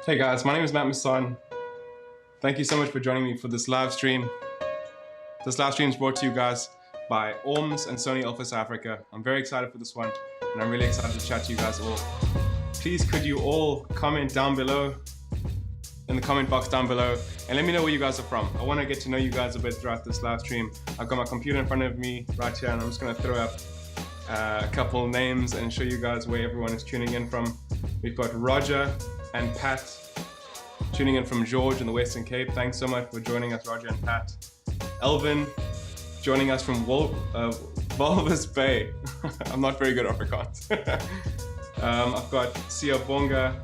Hey guys, my name is Masson. Thank you so much for joining me for this live stream. This live stream is brought to you guys by Orms and Sony Office Africa. I'm very excited for this one, and I'm really excited to chat to you guys all. Please could you all comment down below, in the comment box down below, and let me know where you guys are from. I want to get to know you guys a bit throughout this live stream. I've got my computer in front of me right here, and I'm just going to throw up a couple names and show you guys where everyone is tuning in from. We've got Roger and Pat tuning in from George in the Western Cape. Thanks so much for joining us, Roger and Pat. Elvin joining us from Walvis Bay. I'm not very good at Afrikaans. I've got Siyabonga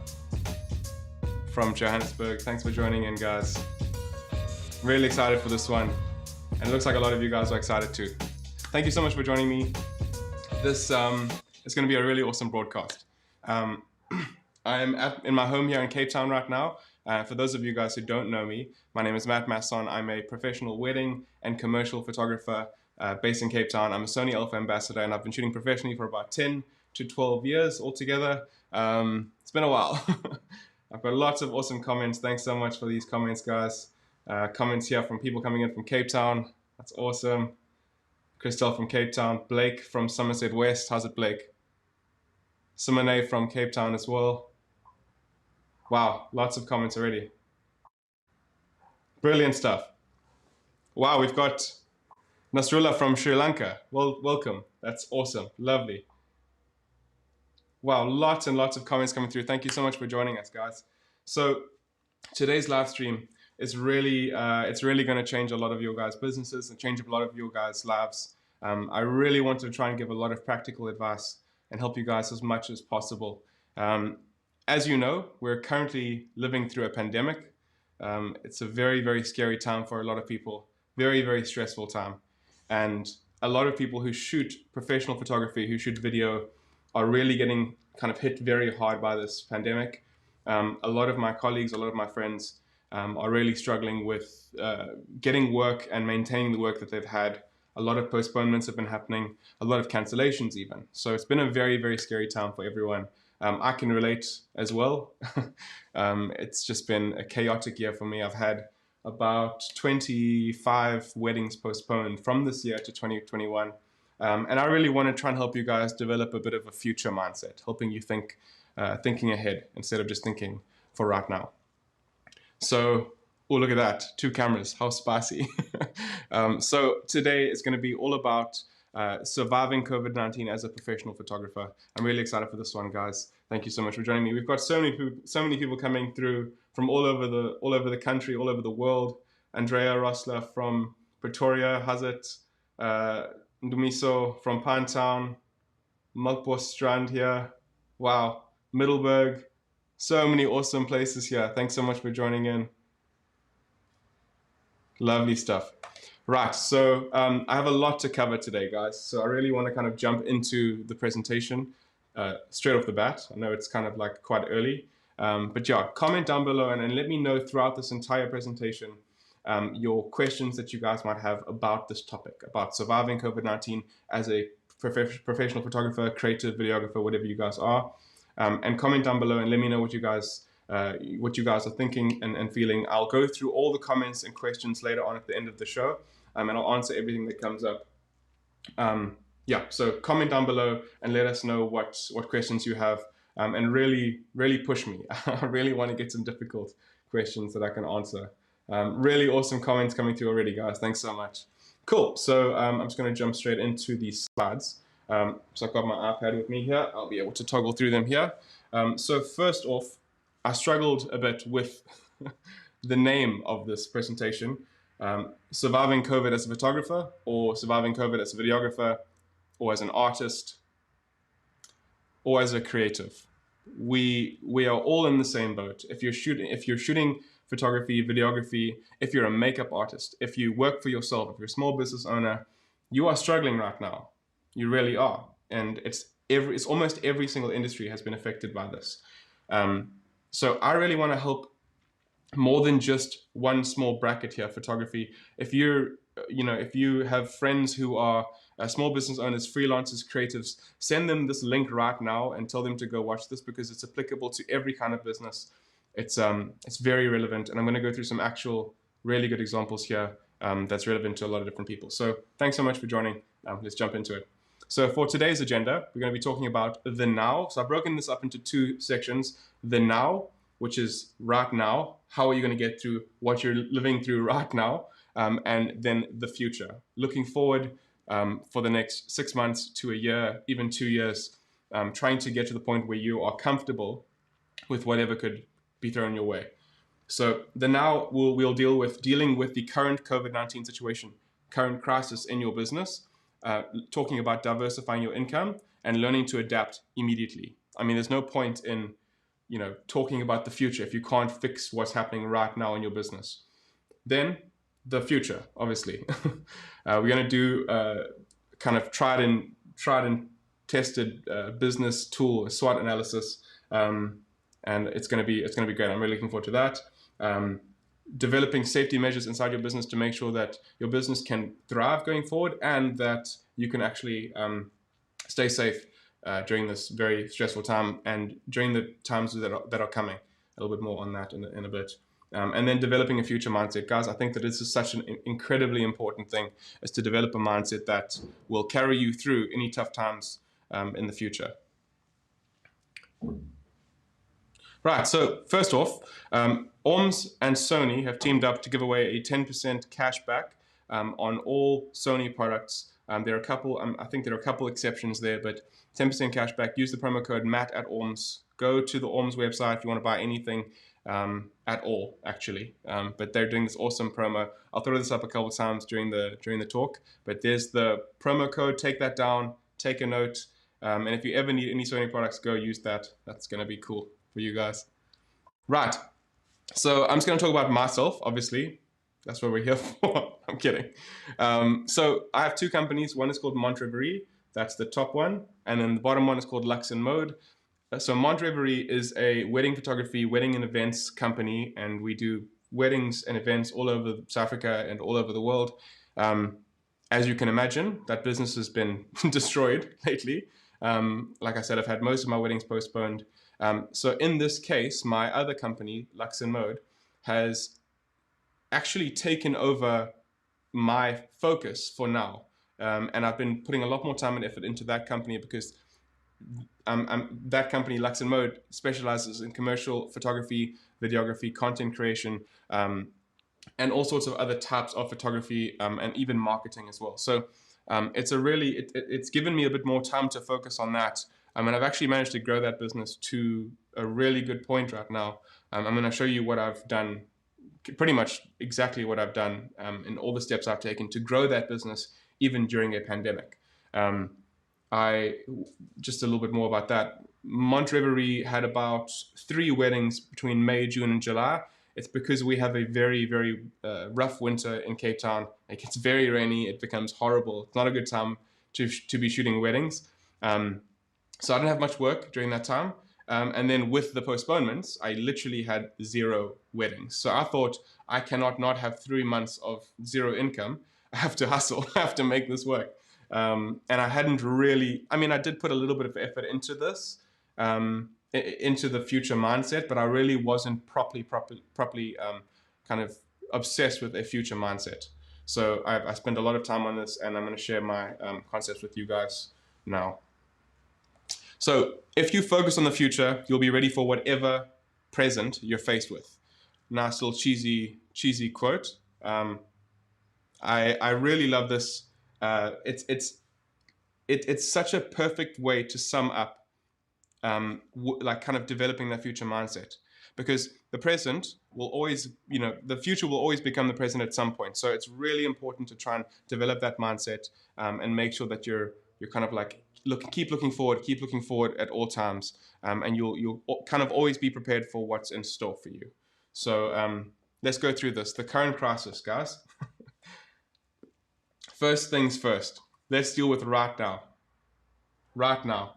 from Johannesburg. Thanks for joining in, guys. Really excited for this one, and it looks like a lot of you guys are excited too. Thank you so much for joining me. This is going to be a really awesome broadcast. I am in my home here in Cape Town right now. For those of you guys who don't know me, my name is Masson. I'm a professional wedding and commercial photographer based in Cape Town. I'm a Sony Alpha ambassador, and I've been shooting professionally for about 10 to 12 years altogether. It's been a while. I've got lots of awesome comments. Thanks so much for these comments, guys. Comments here from people coming in from Cape Town. That's awesome. Christelle from Cape Town. Blake from Somerset West. How's it, Blake? Simone from Cape Town as well. Wow, lots of comments already. Brilliant stuff. Wow, we've got Nasrullah from Sri Lanka. Well, welcome. That's awesome. Lovely. Wow, lots and lots of comments coming through. Thank you so much for joining us, guys. So today's live stream is really, it's really going to change a lot of your guys' businesses and change a lot of your guys' lives. I really want to try and give a lot of practical advice and help you guys as much as possible. As you know, we're currently living through a pandemic. It's a very, very scary time for a lot of people. Very, very stressful time. And a lot of people who shoot professional photography, who shoot video, are really getting kind of hit very hard by this pandemic. A lot of my colleagues, a lot of my friends are really struggling with getting work and maintaining the work that they've had. A lot of postponements have been happening, a lot of cancellations even. So it's been a very, very scary time for everyone. I can relate as well. It's just been a chaotic year for me. I've had about 25 weddings postponed from this year to 2021. And I really want to try and help you guys develop a bit of a future mindset, helping you think, thinking ahead instead of just thinking for right now. So, oh, look at that, 2 cameras, how spicy. So today is going to be all about surviving COVID-19 as a professional photographer. I'm really excited for this one, guys. Thank you so much for joining me. We've got so many people coming through from all over the country, all over the world. Andrea Rossler from Pretoria, Hazet, Ndumiso from Pinetown, Melkbos Strand here. Wow, Middleburg. So many awesome places here. Thanks so much for joining in. Lovely stuff. Right, so I have a lot to cover today, guys. So I really want to kind of jump into the presentation straight off the bat. I know it's kind of like quite early, but yeah, comment down below and let me know throughout this entire presentation your questions that you guys might have about this topic, about surviving COVID-19 as a professional photographer, creative videographer, whatever you guys are. And comment down below and let me know what you guys are thinking and feeling. I'll go through all the comments and questions later on at the end of the show, and I'll answer everything that comes up. Yeah, so comment down below and let us know what questions you have, and really push me. I really want to get some difficult questions that I can answer. Really awesome comments coming through already, guys. Thanks so much. Cool. So I'm just going to jump straight into these slides. So I've got my iPad with me here. I'll be able to toggle through them here. So first off, I struggled a bit with the name of this presentation. Surviving COVID as a photographer, or surviving COVID as a videographer, or as an artist, or as a creative. We are all in the same boat. If you're shooting photography, videography, if you're a makeup artist, if you work for yourself, if you're a small business owner, you are struggling right now. You really are, and it's almost every single industry has been affected by this. So I really want to help more than just one small bracket here, photography. If if you have friends who are small business owners, freelancers, creatives, send them this link right now and tell them to go watch this, because it's applicable to every kind of business. It's very relevant, and I'm going to go through some actual really good examples here that's relevant to a lot of different people. So thanks so much for joining. Let's jump into it. So for today's agenda, we're going to be talking about the now. So I've broken this up into two sections: the now, which is right now. How are you going to get through what you're living through right now? And then the future, looking forward for the next 6 months to a year, even 2 years, trying to get to the point where you are comfortable with whatever could be thrown your way. So the now we'll dealing with the current COVID-19 situation, current crisis in your business, talking about diversifying your income and learning to adapt immediately. I mean, there's no point in talking about the future if you can't fix what's happening right now in your business. Then the future, obviously. We're going to do kind of tried and tested business tool, a SWOT analysis, and it's going to be great. I'm really looking forward to that. Developing safety measures inside your business to make sure that your business can thrive going forward, and that you can actually stay safe during this very stressful time, and during the times that are coming. A little bit more on that in a bit. And then developing a future mindset. Guys, I think that this is such an incredibly important thing, is to develop a mindset that will carry you through any tough times in the future. Right, so first off, Orms and Sony have teamed up to give away a 10% cash back on all Sony products. There are a couple, I think there are a couple exceptions there, but 10% cash back. Use the promo code Matt@Orms. Go to the Orms website if you want to buy anything at all, actually. But they're doing this awesome promo. I'll throw this up a couple of times during the talk. But there's the promo code. Take that down. Take a note. And if you ever need any Sony products, go use that. That's going to be cool for you guys. Right. So I'm just going to talk about myself, obviously. That's what we're here for. I'm kidding. So I have two companies. One is called Montreverie. That's the top one. And then the bottom one is called Lux and Mode. So Montreverie is a wedding photography, wedding and events company. And we do weddings and events all over South Africa and all over the world. As you can imagine, that business has been destroyed lately. Like I said, I've had most of my weddings postponed. So in this case, my other company, Lux and Mode, has actually taken over my focus for now. And I've been putting a lot more time and effort into that company, because that company, Lux and Mode, specializes in commercial photography, videography, content creation, and all sorts of other types of photography, and even marketing as well. So it's given me a bit more time to focus on that. And I've actually managed to grow that business to a really good point right now. I'm going to show you what I've done, pretty much exactly what I've done in all the steps I've taken to grow that business, even during a pandemic. Just a little bit more about that. Montreverie had about 3 weddings between May, June, and July. It's because we have a very, very rough winter in Cape Town. It gets very rainy. It becomes horrible. It's not a good time to be shooting weddings. So I didn't have much work during that time. And then with the postponements, I literally had 0 weddings. So I thought, I cannot not have 3 months of 0 income. I have to hustle. I have to make this work. And I hadn't really, I did put a little bit of effort into this, into the future mindset, but I really wasn't properly kind of obsessed with a future mindset. So I spent a lot of time on this, and I'm going to share my concepts with you guys now. So if you focus on the future, you'll be ready for whatever present you're faced with. Nice little cheesy quote. I really love this. it's such a perfect way to sum up like kind of developing that future mindset, because the present will always, the future will always become the present at some point. So it's really important to try and develop that mindset, and make sure that you're kind of like keep looking forward at all times, and you'll kind of always be prepared for what's in store for you. So let's go through this. The current crisis, guys. First things first. Let's deal with right now. Right now.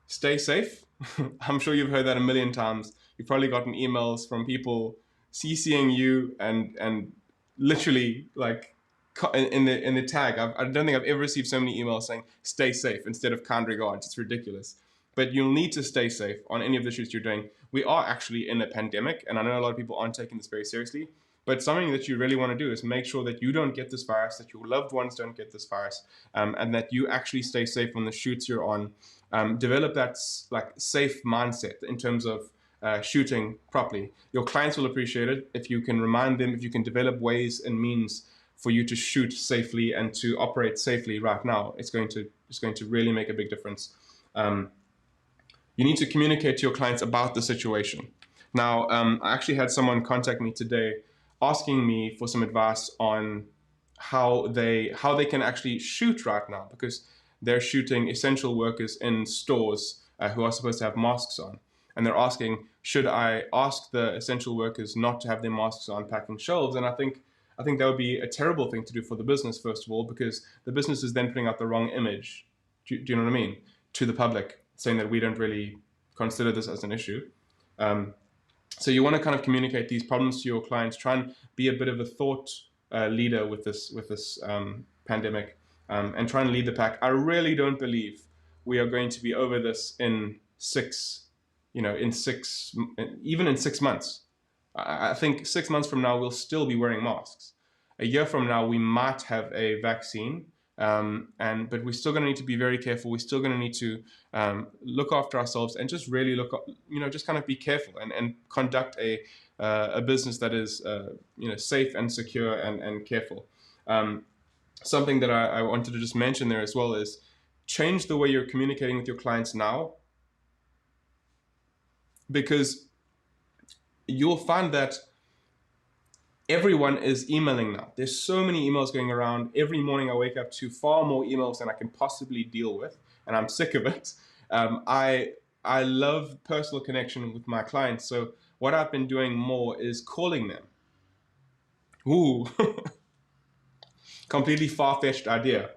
Stay safe. I'm sure you've heard that a million times. You've probably gotten emails from people CCing you and literally like in the tag. I don't think I've ever received so many emails saying stay safe instead of kind regards. It's ridiculous. But you'll need to stay safe on any of the shoots you're doing. We are actually in a pandemic, and I know a lot of people aren't taking this very seriously. But something that you really want to do is make sure that you don't get this virus, that your loved ones don't get this virus, and that you actually stay safe on the shoots you're on. Develop that like safe mindset in terms of shooting properly. Your clients will appreciate it if you can remind them, if you can develop ways and means for you to shoot safely and to operate safely right now. It's going to really make a big difference. You need to communicate to your clients about the situation. Now, I actually had someone contact me today asking me for some advice on how they can actually shoot right now, because they're shooting essential workers in stores who are supposed to have masks on. And they're asking, should I ask the essential workers not to have their masks on packing shelves? And I think that would be a terrible thing to do for the business, first of all, because the business is then putting out the wrong image, do you know what I mean, to the public, saying that we don't really consider this as an issue. So you want to kind of communicate these problems to your clients, try and be a bit of a thought leader with this pandemic, and try and lead the pack. I really don't believe we are going to be over this in even in 6 months. I think 6 months from now, we'll still be wearing masks. A year from now, we might have a vaccine, but we're still going to need to be very careful. We're still going to need to look after ourselves and just really just kind of be careful and conduct a business that is, safe and secure and careful. Something that I wanted to just mention there as well is change the way you're communicating with your clients now, because you'll find that everyone is emailing now. There's so many emails going around. Every morning I wake up to far more emails than I can possibly deal with, and I'm sick of it. I love personal connection with my clients, so what I've been doing more is calling them. Ooh, completely far-fetched idea.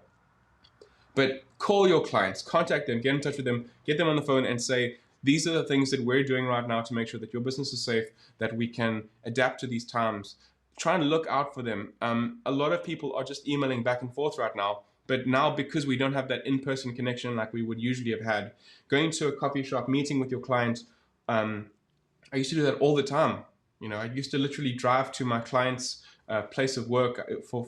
But call your clients, contact them, get in touch with them, get them on the phone and say, these are the things that we're doing right now to make sure that your business is safe, that we can adapt to these times. Try and look out for them. A lot of people are just emailing back and forth right now, but now because we don't have that in-person connection like we would usually have had, going to a coffee shop, meeting with your client, I used to do that all the time. I used to literally drive to my client's place of work for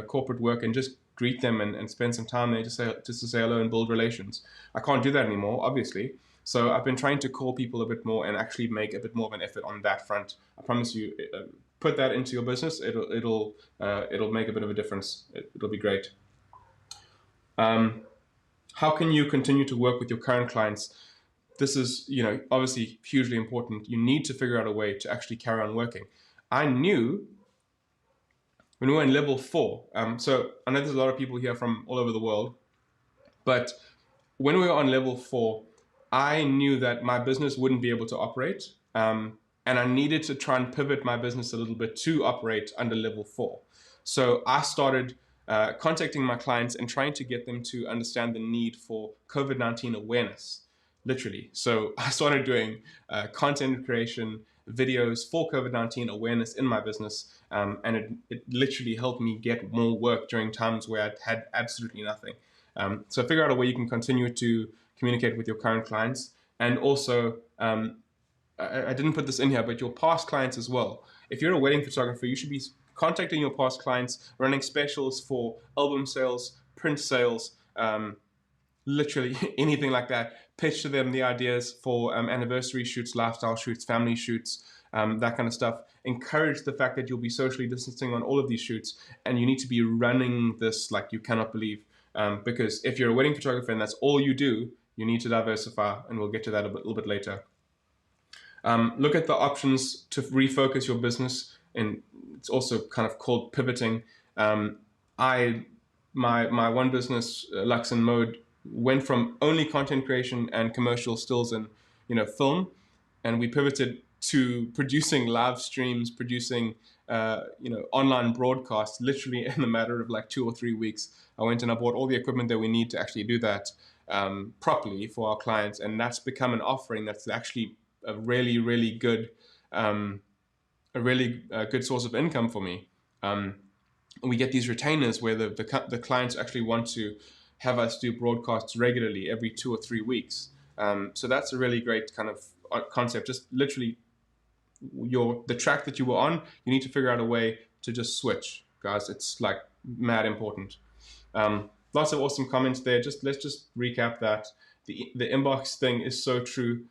corporate work and just greet them and spend some time there just to say hello and build relations. I can't do that anymore, obviously. So I've been trying to call people a bit more and actually make a bit more of an effort on that front. I promise you, put that into your business. It'll make a bit of a difference. It'll be great. How can you continue to work with your current clients? This is, obviously hugely important. You need to figure out a way to actually carry on working. I knew when we were in level 4, so I know there's a lot of people here from all over the world, but when we were on level 4, I knew that my business wouldn't be able to operate, and I needed to try and pivot my business a little bit to operate under level 4. So I started contacting my clients and trying to get them to understand the need for COVID-19 awareness, literally. So I started doing content creation videos for COVID-19 awareness in my business, and it literally helped me get more work during times where I had absolutely nothing. So figure out a way you can continue to communicate with your current clients, and also I didn't put this in here, but your past clients as well. If you're a wedding photographer, you should be contacting your past clients, running specials for album sales, print sales, literally anything like that. Pitch to them the ideas for anniversary shoots, lifestyle shoots, family shoots, that kind of stuff. Encourage the fact that you'll be socially distancing on all of these shoots, and you need to be running this like you cannot believe. Because if you're a wedding photographer and that's all you do, you need to diversify, and we'll get to that a little bit later. Look at the options to refocus your business, and it's also kind of called pivoting. My one business, Lux and Mode, went from only content creation and commercial stills and film, and we pivoted to producing live streams, producing online broadcasts, literally in a matter of like 2 or 3 weeks. I went and I bought all the equipment that we need to actually do that properly for our clients, and that's become an offering that's actually a really, really good, good source of income for me. We get these retainers where the clients actually want to have us do broadcasts regularly every 2 or 3 weeks. So that's a really great kind of concept. Just literally the track that you were on, you need to figure out a way to just switch, guys. It's like mad important. Lots of awesome comments there. Let's just recap that. The inbox thing is so true.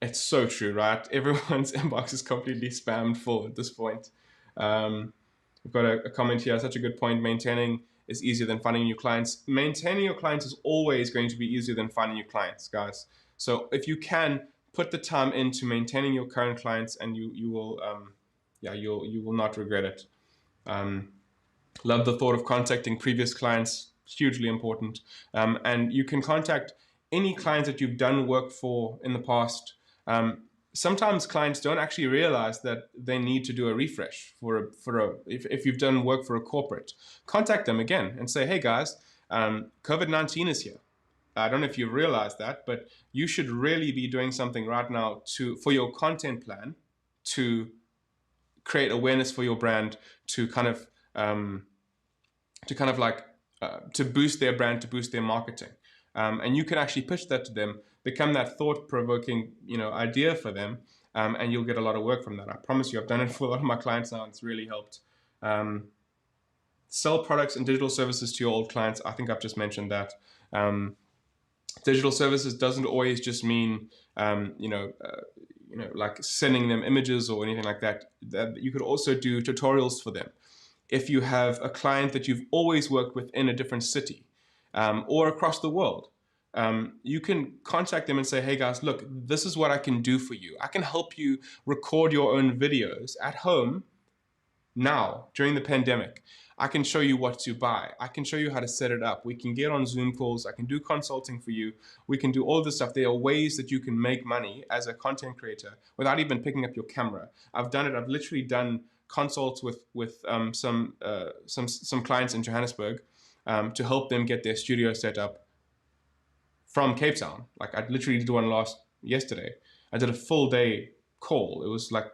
It's so true, right? Everyone's inbox is completely spammed full at this point. We've got a comment here. Such a good point. Maintaining is easier than finding new clients. Maintaining your clients is always going to be easier than finding new clients, guys. So if you can put the time into maintaining your current clients, and you will, you will not regret it. Love the thought of contacting previous clients. Hugely important. And you can contact any clients that you've done work for in the past. Sometimes clients don't actually realize that they need to do a refresh if you've done work for a corporate. Contact them again and say, hey guys, COVID-19 is here. I don't know if you realize that, but you should really be doing something right now for your content plan to create awareness for your brand, to boost their brand, to boost their marketing. And you can actually pitch that to them, become that thought-provoking, idea for them, and you'll get a lot of work from that. I promise you, I've done it for a lot of my clients now, and it's really helped. Sell products and digital services to your old clients. I think I've just mentioned that. Digital services doesn't always just mean, like sending them images or anything like that. You could also do tutorials for them. If you have a client that you've always worked with in a different city, or across the world, you can contact them and say, hey guys, look, this is what I can do for you. I can help you record your own videos at home now during the pandemic. I can show you what to buy. I can show you how to set it up. We can get on Zoom calls. I can do consulting for you. We can do all this stuff. There are ways that you can make money as a content creator without even picking up your camera. I've done it. I've literally done consults with some clients in Johannesburg to help them get their studio set up from Cape Town. Like I literally did one yesterday. I did a full day call. It was like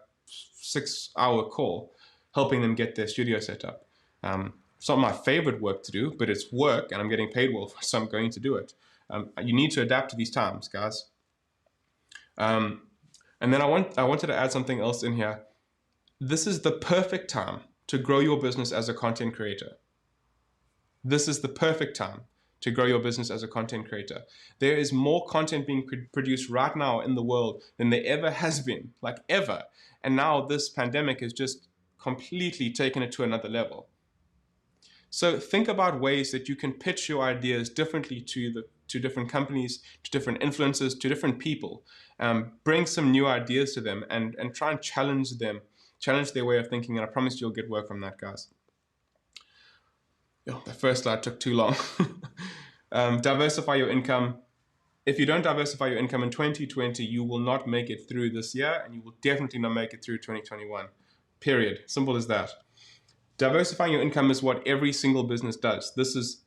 6-hour call, helping them get their studio set up. It's not my favorite work to do, but it's work and I'm getting paid well for, so I'm going to do it. You need to adapt to these times, guys. And then I wanted to add something else in here. This is the perfect time to grow your business as a content creator. This is the perfect time to grow your business as a content creator. There is more content being produced right now in the world than there ever has been, like ever. And now this pandemic has just completely taken it to another level. So think about ways that you can pitch your ideas differently to different companies, to different influencers, to different people. Bring some new ideas to them and try and challenge their way of thinking. And I promise you'll get work from that, guys. Oh, the first slide took too long. Diversify your income. If you don't diversify your income in 2020, you will not make it through this year, and you will definitely not make it through 2021. Period. Simple as that. Diversifying your income is what every single business does. This is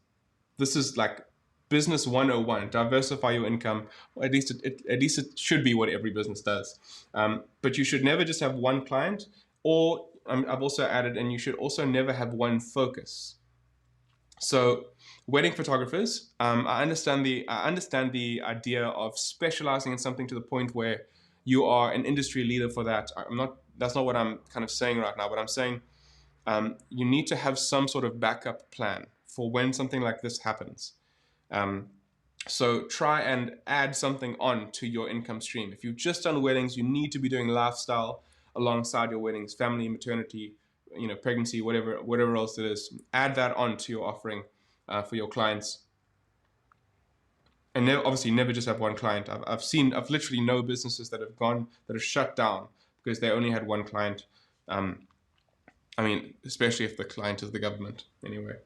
like business 101. Diversify your income. At least it should be what every business does. But you should never just have one client, or I've also added, and you should also never have one focus. So wedding photographers, I understand the idea of specializing in something to the point where you are an industry leader for that. That's not what I'm kind of saying right now, but I'm saying you need to have some sort of backup plan for when something like this happens. So try and add something on to your income stream. If you've just done weddings, you need to be doing lifestyle alongside your weddings, family, maternity, pregnancy, whatever else it is. Add that on to your offering. for your clients. And obviously never just have one client. I've literally known businesses that have shut down because they only had one client. I mean, especially if the client is the government. Anyway,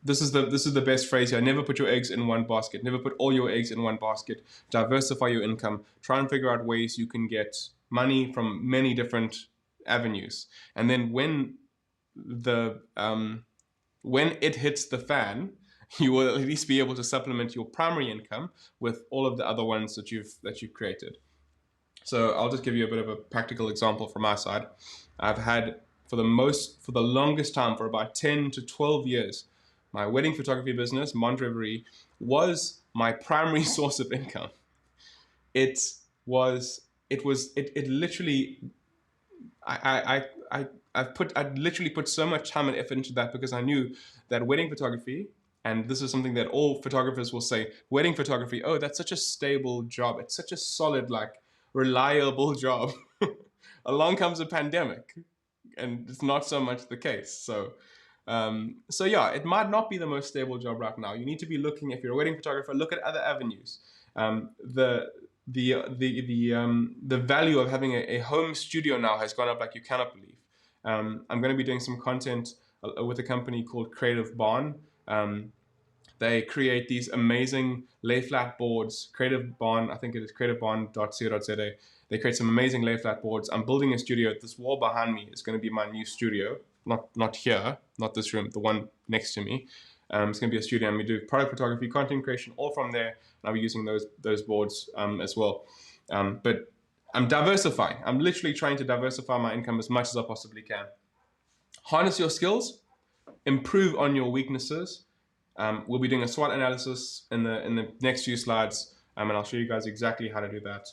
this is the best phrase here. Never put your eggs in one basket. Never put all your eggs in one basket. Diversify your income. Try and figure out ways you can get money from many different avenues. And then when it hits the fan, you will at least be able to supplement your primary income with all of the other ones that you've created. So I'll just give you a bit of a practical example from my side. I've had for the longest time, for about 10 to 12 years, my wedding photography business, Montreverie, was my primary source of income. It literally, I literally put so much time and effort into that because I knew that wedding photography, and this is something that all photographers will say, wedding photography, oh, that's such a stable job. It's such a solid, like, reliable job. Along comes a pandemic, and it's not so much the case. So yeah, it might not be the most stable job right now. You need to be looking, if you're a wedding photographer, look at other avenues. The value of having a home studio now has gone up like you cannot believe. I'm going to be doing some content with a company called Creative Barn. They create these amazing lay flat boards. Creative Barn, I think it is creativebarn.co.za. They create some amazing lay flat boards. I'm building a studio. This wall behind me is going to be my new studio. Not here, not this room, the one next to me. It's going to be a studio. I'm going to do product photography, content creation, all from there. And I'll be using those boards as well. But I'm diversifying. I'm literally trying to diversify my income as much as I possibly can. Harness your skills, improve on your weaknesses. We'll be doing a SWOT analysis in the next few slides, and I'll show you guys exactly how to do that.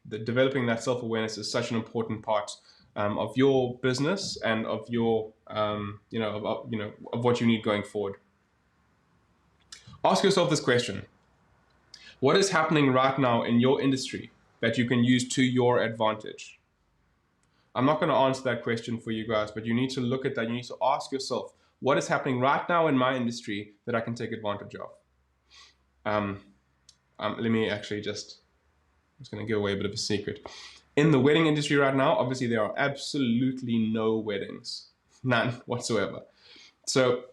Developing that self-awareness is such an important part of your business and of your of what you need going forward. Ask yourself this question: what is happening right now in your industry that you can use to your advantage? I'm not going to answer that question for you guys, but you need to look at that. You need to ask yourself, what is happening right now in my industry that I can take advantage of? Let me actually I'm just going to give away a bit of a secret. In the wedding industry right now, obviously there are absolutely no weddings, none whatsoever. So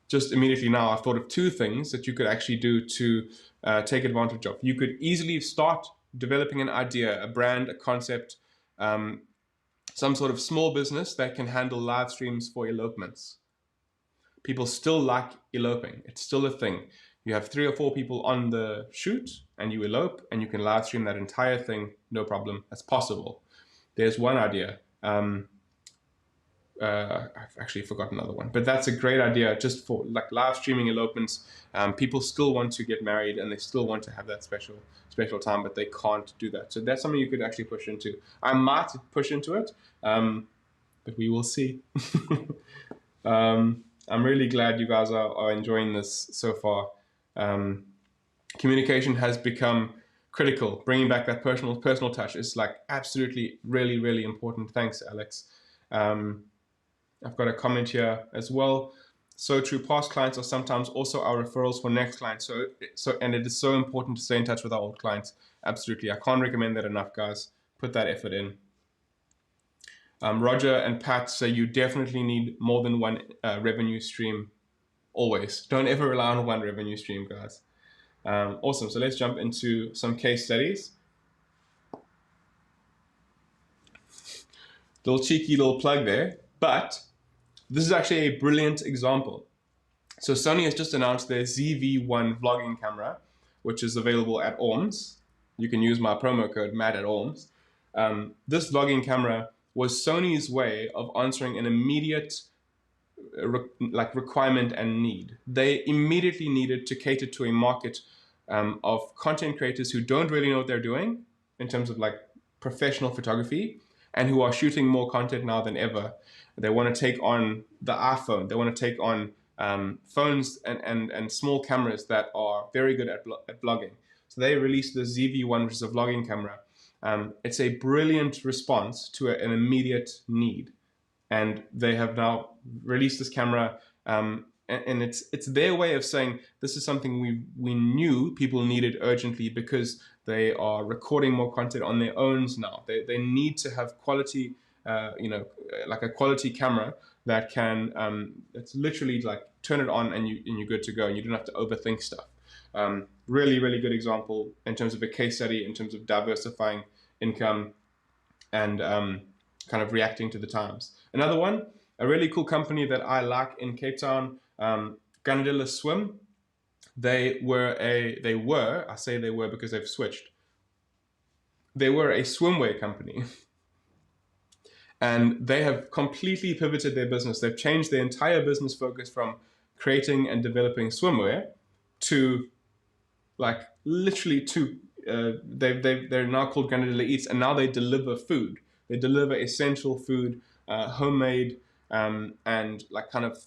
just immediately now, I've thought of two things that you could actually do to take advantage of. You could easily start developing an idea, a brand, a concept, some sort of small business that can handle live streams for elopements. People still like eloping. It's still a thing. You have 3 or 4 people on the shoot and you elope and you can live stream that entire thing, no problem. That's possible. There's one idea. I've actually forgotten another one, but that's a great idea just for like live streaming elopements. People still want to get married and they still want to have that special time, but they can't do that. So that's something you could actually push into. I might push into it, but we will see. I'm really glad you guys are enjoying this so far. Communication has become critical. Bringing back that personal touch is like absolutely really, really important. Thanks, Alex. I've got a comment here as well. So true. Past clients are sometimes also our referrals for next clients. And it is so important to stay in touch with our old clients. Absolutely. I can't recommend that enough, guys. Put that effort in. Roger and Pat say you definitely need more than one revenue stream. Always. Don't ever rely on one revenue stream, guys. Awesome. So let's jump into some case studies. Little cheeky little plug there, but this is actually a brilliant example. So Sony has just announced their ZV-1 vlogging camera, which is available at Orms. You can use my promo code Matt at Orms. This vlogging camera was Sony's way of answering an immediate requirement and need. They immediately needed to cater to a market of content creators who don't really know what they're doing in terms of like professional photography and who are shooting more content now than ever. They want to take on the iPhone. They want to take on phones and small cameras that are very good at vlogging. So they released the ZV-1, which is a vlogging camera. It's a brilliant response to an immediate need. and they have now released this camera, and it's their way of saying this is something we knew people needed urgently, because they are recording more content on their own now. They need to have quality, like a quality camera that can it's literally like turn it on and you're good to go, and you don't have to overthink stuff. Really, really good example in terms of a case study, in terms of diversifying income and kind of reacting to the times. Another one, a really cool company that I like in Cape Town, Ganadilla Swim. I say they were because they've switched. They were a swimwear company. And they have completely pivoted their business. They've changed their entire business focus from creating and developing swimwear to like literally to they're now called Granadilla Eats, and now they deliver food. They deliver essential food, homemade, and like kind of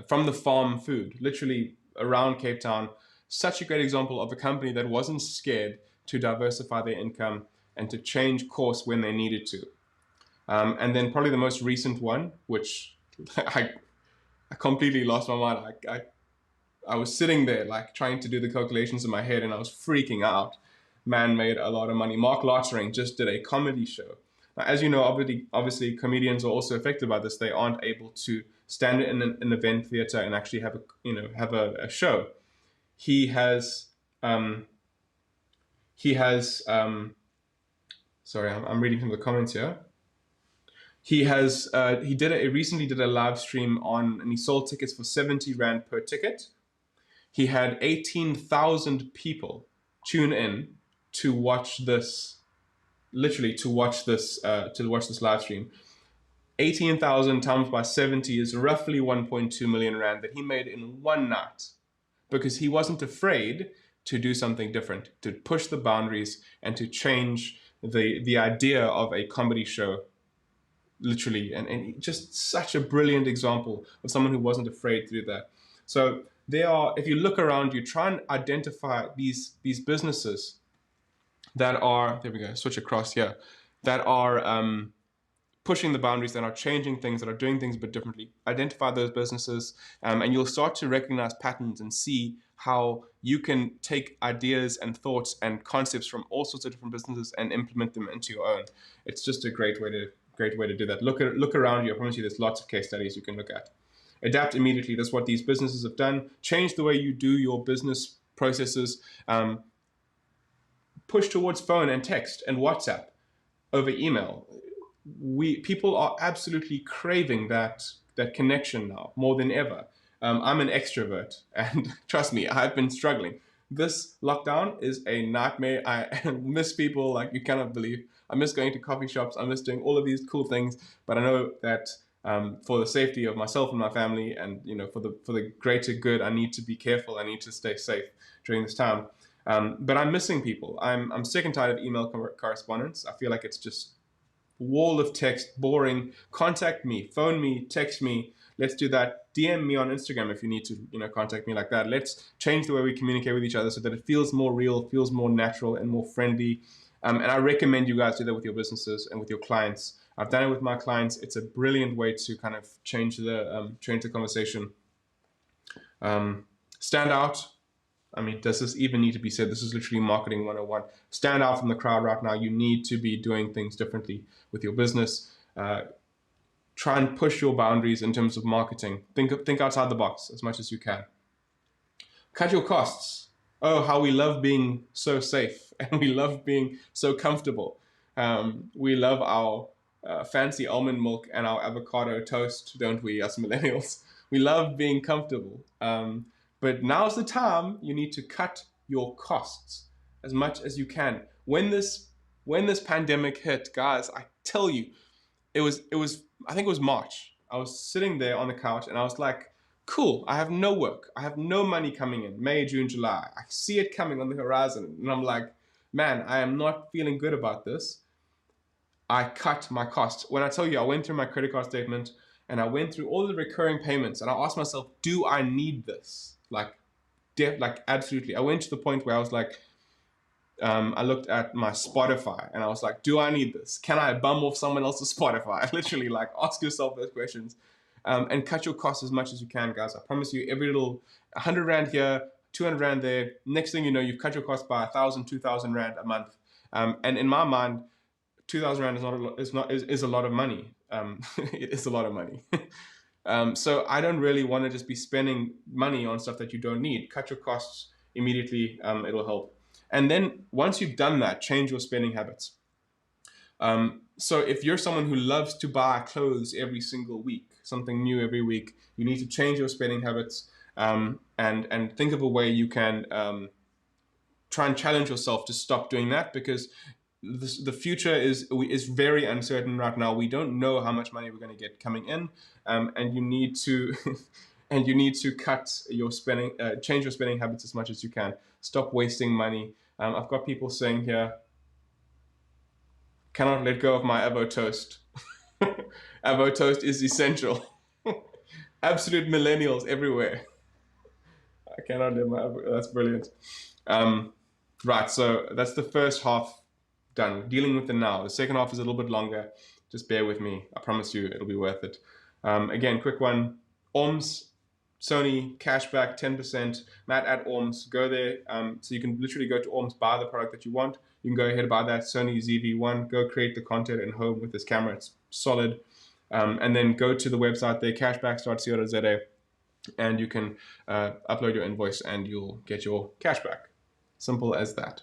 from the farm food, literally around Cape Town. Such a great example of a company that wasn't scared to diversify their income and to change course when they needed to. And then probably the most recent one, which I completely lost my mind. I was sitting there like trying to do the calculations in my head, and I was freaking out. Man made a lot of money. Mark Lottering just did a comedy show. Now, as you know, obviously comedians are also affected by this. They aren't able to stand in an event theater and actually have a show. He has sorry, I'm reading from the comments here. He recently did a live stream and he sold tickets for 70 Rand per ticket. He had 18,000 people tune in to watch this, literally to watch this live stream. 18,000 times by 70 is roughly 1.2 million Rand that he made in one night, because he wasn't afraid to do something different, to push the boundaries and to change the idea of a comedy show, literally. And just such a brilliant example of someone who wasn't afraid to do that. So if you look around you, try and identify these businesses that are, there we go, switch across here, that are pushing the boundaries, that are changing things, that are doing things a bit differently. Identify those businesses, and you'll start to recognize patterns and see how you can take ideas and thoughts and concepts from all sorts of different businesses and implement them into your own. It's just a great way to do that. Look around you. I promise you there's lots of case studies you can look at. Adapt immediately. That's what these businesses have done. Change the way you do your business processes. Push towards phone and text and WhatsApp over email. People are absolutely craving that connection now more than ever. I'm an extrovert, and trust me, I've been struggling. This lockdown is a nightmare. I miss people like you cannot believe. I miss going to coffee shops. I miss doing all of these cool things. But I know that for the safety of myself and my family, and for the greater good, I need to be careful. I need to stay safe during this time. But I'm missing people. I'm sick and tired of email correspondence. I feel like it's just wall of text, boring. Contact me, phone me, text me. Let's do that. DM me on Instagram if you need to, contact me like that. Let's change the way we communicate with each other so that it feels more real, feels more natural and more friendly. And I recommend you guys do that with your businesses and with your clients. I've done it with my clients. It's a brilliant way to kind of change the conversation. Stand out. I mean, does this even need to be said? This is literally marketing 101. Stand out from the crowd right now. You need to be doing things differently with your business. Try and push your boundaries in terms of marketing. Think outside the box as much as you can. Cut your costs. Oh, how we love being so safe, and we love being so comfortable. We love our fancy almond milk and our avocado toast, don't we, us millennials? We love being comfortable. But now's the time you need to cut your costs as much as you can. When this pandemic hit, guys, I tell you, it was I think it was March. I was sitting there on the couch and I was like, cool, I have no work. I have no money coming in. May, June, July. I see it coming on the horizon. And I'm like, man, I am not feeling good about this. I cut my costs. When I tell you, I went through my credit card statement and I went through all the recurring payments and I asked myself, do I need this? Like absolutely. I went to the point where I was like, I looked at my Spotify and I was like, do I need this? Can I bum off someone else's Spotify? Literally, like, ask yourself those questions, and cut your costs as much as you can, guys. I promise you, every little 100 Rand here, 200 Rand there, next thing you know, you've cut your costs by 1,000, 2,000 Rand a month. And in my mind, 2,000 Rand is a lot of money. It is a lot of money. So I don't really want to just be spending money on stuff that you don't need. Cut your costs immediately. It'll help. And then once you've done that, change your spending habits. So if you're someone who loves to buy clothes every single week, something new every week, you need to change your spending habits, and think of a way you can try and challenge yourself to stop doing that, because the future is very uncertain right now. We don't know how much money we're going to get coming in, and you need to and you need to cut your spending, change your spending habits as much as you can. Stop wasting money. I've got people saying here, cannot let go of my Avo toast. Avo toast is essential. Absolute millennials everywhere. I cannot let my Avo. That's brilliant. Right, so that's the first half done. Dealing with the now. The second half is a little bit longer. Just bear with me. I promise you it'll be worth it. Again, quick one. Orms, Sony, cashback, 10%. Matt at Orms. Go there. So you can literally go to Orms, buy the product that you want. You can go ahead and buy that Sony ZV-1. Go create the content at home with this camera. It's solid. And then go to the website there, cashbacks.co.za, and you can upload your invoice and you'll get your cashback. Simple as that.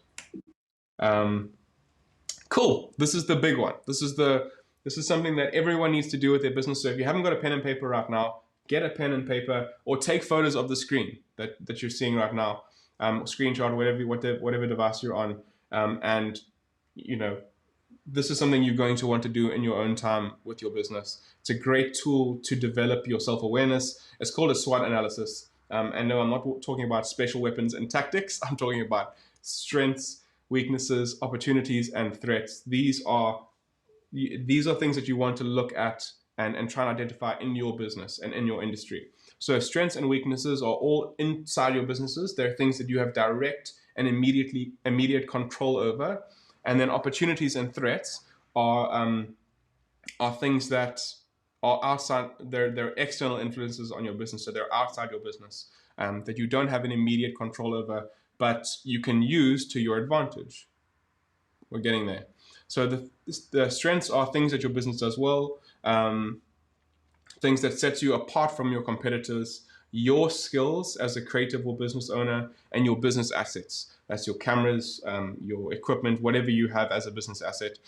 Cool. This is the big one. This is something that everyone needs to do with their business. So if you haven't got a pen and paper right now, get a pen and paper, or take photos of the screen that you're seeing right now, screenshot, or whatever device you're on, and this is something you're going to want to do in your own time with your business. It's a great tool to develop your self-awareness. It's called a SWOT analysis. And no, I'm not talking about special weapons and tactics. I'm talking about strengths, weaknesses, opportunities, and threats. These are things that you want to look at and try and identify in your business and in your industry. So strengths and weaknesses are all inside your businesses. They're things that you have direct and immediate control over. And then opportunities and threats are things that are outside. They're external influences on your business. So they're outside your business, that you don't have an immediate control over, but you can use to your advantage. We're getting there. So the strengths are things that your business does well, things that sets you apart from your competitors, your skills as a creative or business owner, and your business assets. That's your cameras, your equipment, whatever you have as a business asset.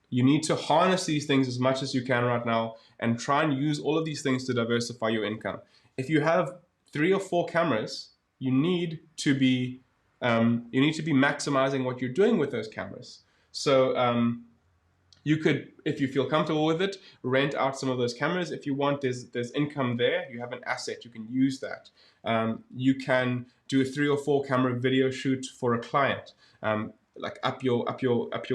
You need to harness these things as much as you can right now and try and use all of these things to diversify your income. If you have 3 or 4 cameras, you need to be maximizing what you're doing with those cameras. So you could, if you feel comfortable with it, rent out some of those cameras. If you want, there's income there. You have an asset. You can use that. You can do a 3 or 4 camera video shoot for a client. Like up your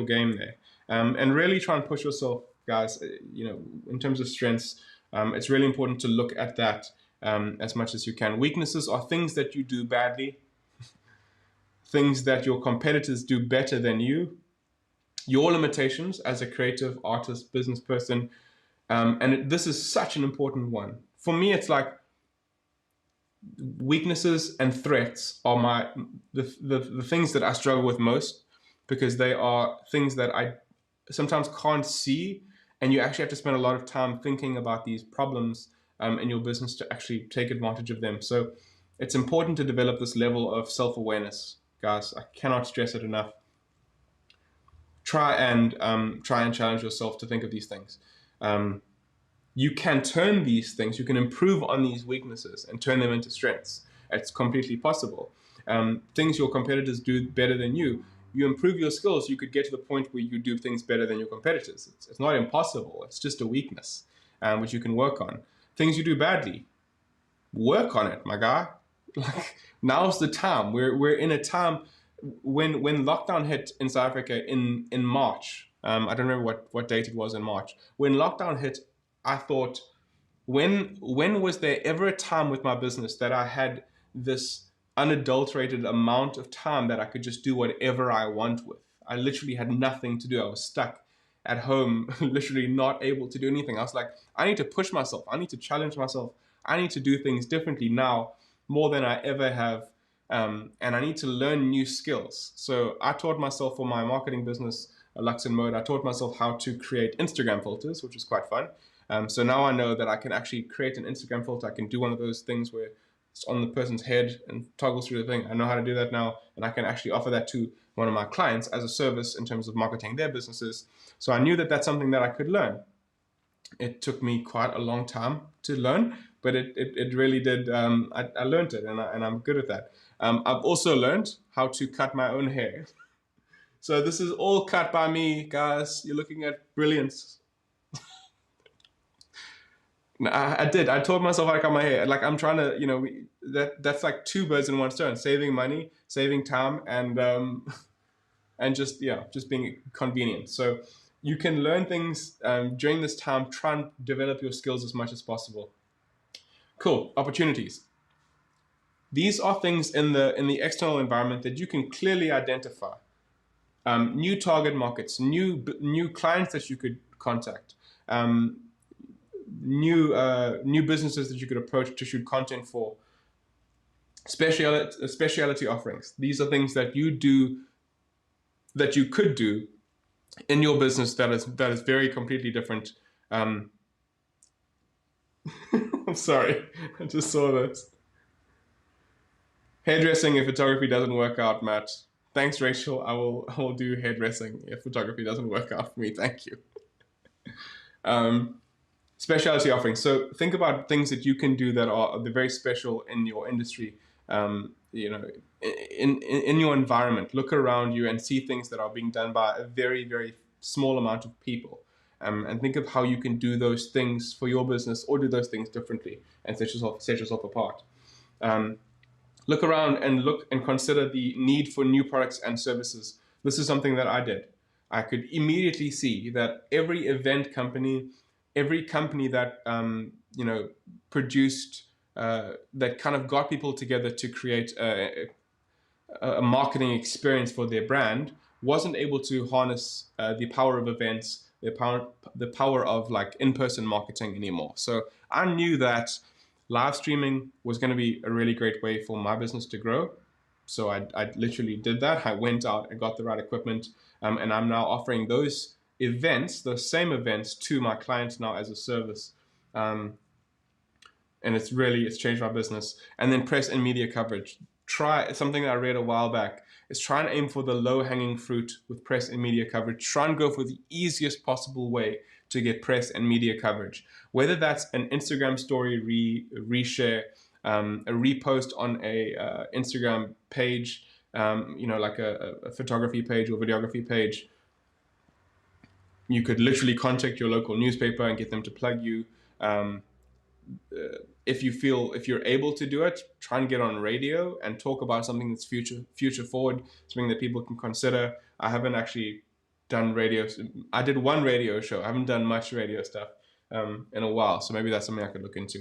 game there, and really try and push yourself, guys. In terms of strengths, it's really important to look at that as much as you can. Weaknesses are things that you do badly, things that your competitors do better than you. Your limitations as a creative artist, business person, and this is such an important one. For me, it's like weaknesses and threats are the things that I struggle with most, because they are things that I sometimes can't see, and you actually have to spend a lot of time thinking about these problems in your business to actually take advantage of them. So it's important to develop this level of self-awareness, guys. I cannot stress it enough. Try and challenge yourself to think of these things. You can turn these things, you can improve on these weaknesses and turn them into strengths. It's completely possible. Things your competitors do better than you improve your skills, you could get to the point where you do things better than your competitors. It's not impossible. It's just a weakness, which you can work on. Things you do badly, work on it, my guy. Like, now's the time. We're in a time when lockdown hit in South Africa in March. I don't remember what date it was in March. When lockdown hit, I thought, when was there ever a time with my business that I had this unadulterated amount of time that I could just do whatever I want with. I literally had nothing to do. I was stuck at home, literally not able to do anything. I was like, I need to push myself. I need to challenge myself. I need to do things differently now more than I ever have. And I need to learn new skills. So I taught myself for my marketing business, Lux and Mode, I taught myself how to create Instagram filters, which is quite fun. So now I know that I can actually create an Instagram filter. I can do one of those things where it's on the person's head and toggles through the thing. I know how to do that now, and I can actually offer that to one of my clients as a service in terms of marketing their businesses. So I knew that that's something that I could learn. It took me quite a long time to learn, but it really did. I learned it, and I'm good at that. I've also learned how to cut my own hair. So this is all cut by me, guys. You're looking at brilliance. I did. I told myself how to cut my hair. Like I'm trying to, that's like two birds in one stone: saving money, saving time, and just being convenient. So you can learn things during this time. Try and develop your skills as much as possible. Cool. Opportunities. These are things in the external environment that you can clearly identify. New target markets, new clients that you could contact. New businesses that you could approach to shoot content for, specialty offerings. These are things that you do, that you could do in your business that is very completely different. I'm sorry, I just saw this. Hairdressing if photography doesn't work out, Matt. Thanks, Rachel. I will do hairdressing if photography doesn't work out for me. Thank you. Specialty offerings. So think about things that you can do that are very special in your industry. In your environment. Look around you and see things that are being done by a very, very small amount of people. And think of how you can do those things for your business or do those things differently and set yourself apart. Look around and consider the need for new products and services. This is something that I did. I could immediately see that every event company, every company that produced that kind of got people together to create a marketing experience for their brand wasn't able to harness the power of events, the power of like in-person marketing anymore. So I knew that live streaming was going to be a really great way for my business to grow. So I literally did that. I went out and got the right equipment, and I'm now offering those same events to my clients now as a service. And it's changed my business. And then press and media coverage. Try something that I read a while back is try and aim for the low hanging fruit with press and media coverage. Try and go for the easiest possible way to get press and media coverage. Whether that's an Instagram story reshare, a repost on a Instagram page, like a photography page or videography page. You could literally contact your local newspaper and get them to plug you. If you're able to do it, try and get on radio and talk about something that's future forward, something that people can consider. I haven't actually done radio. I did one radio show. I haven't done much radio stuff in a while, so maybe that's something I could look into.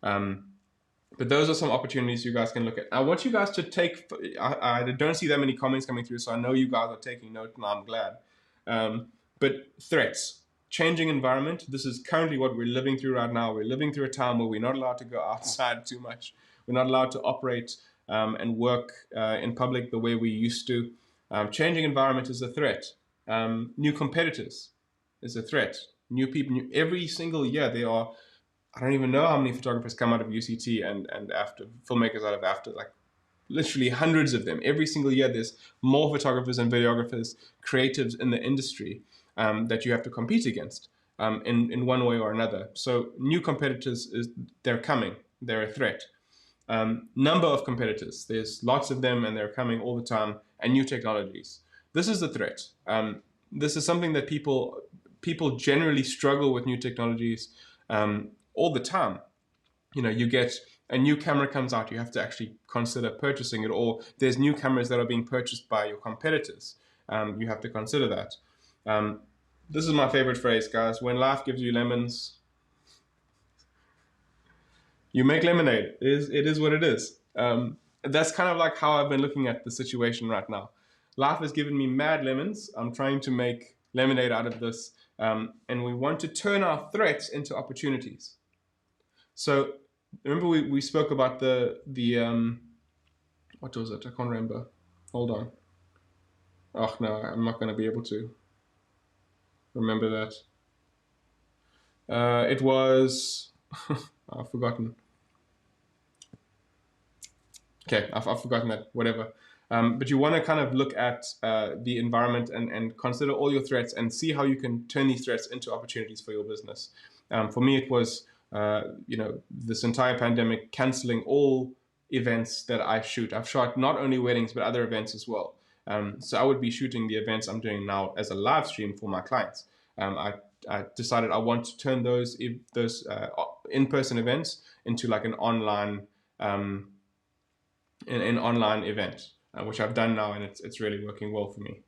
But those are some opportunities you guys can look at. I want you guys to take. I don't see that many comments coming through, so I know you guys are taking note, and I'm glad. But threats. Changing environment. This is currently what we're living through right now. We're living through a time where we're not allowed to go outside too much. We're not allowed to operate and work in public the way we used to. Changing environment is a threat. New competitors is a threat. New people. Every single year there are, I don't even know how many photographers come out of UCT and after filmmakers out of after, like literally hundreds of them. Every single year there's more photographers and videographers, creatives in the industry. That you have to compete against in one way or another. So new competitors, they're coming. They're a threat. Number of competitors. There's lots of them and they're coming all the time. And new technologies. This is the threat. This is something that people generally struggle with new technologies all the time. You get a new camera comes out, you have to actually consider purchasing it, or there's new cameras that are being purchased by your competitors. You have to consider that. This is my favorite phrase, guys. When life gives you lemons, you make lemonade. It is what it is. that's kind of like how I've been looking at the situation right now. Life has given me mad lemons. I'm trying to make lemonade out of this, and we want to turn our threats into opportunities. So remember we spoke about the what was it? I can't remember. Hold on. Oh no, I'm not going to be able to remember that. It was I've forgotten. Okay, I've forgotten that. Whatever. But you want to kind of look at the environment and consider all your threats and see how you can turn these threats into opportunities for your business. For me, it was this entire pandemic canceling all events that I shoot. I've shot not only weddings but other events as well. So I would be shooting the events I'm doing now as a live stream for my clients. I decided I want to turn those in-person events into like an online an online event, which I've done now, and it's really working well for me.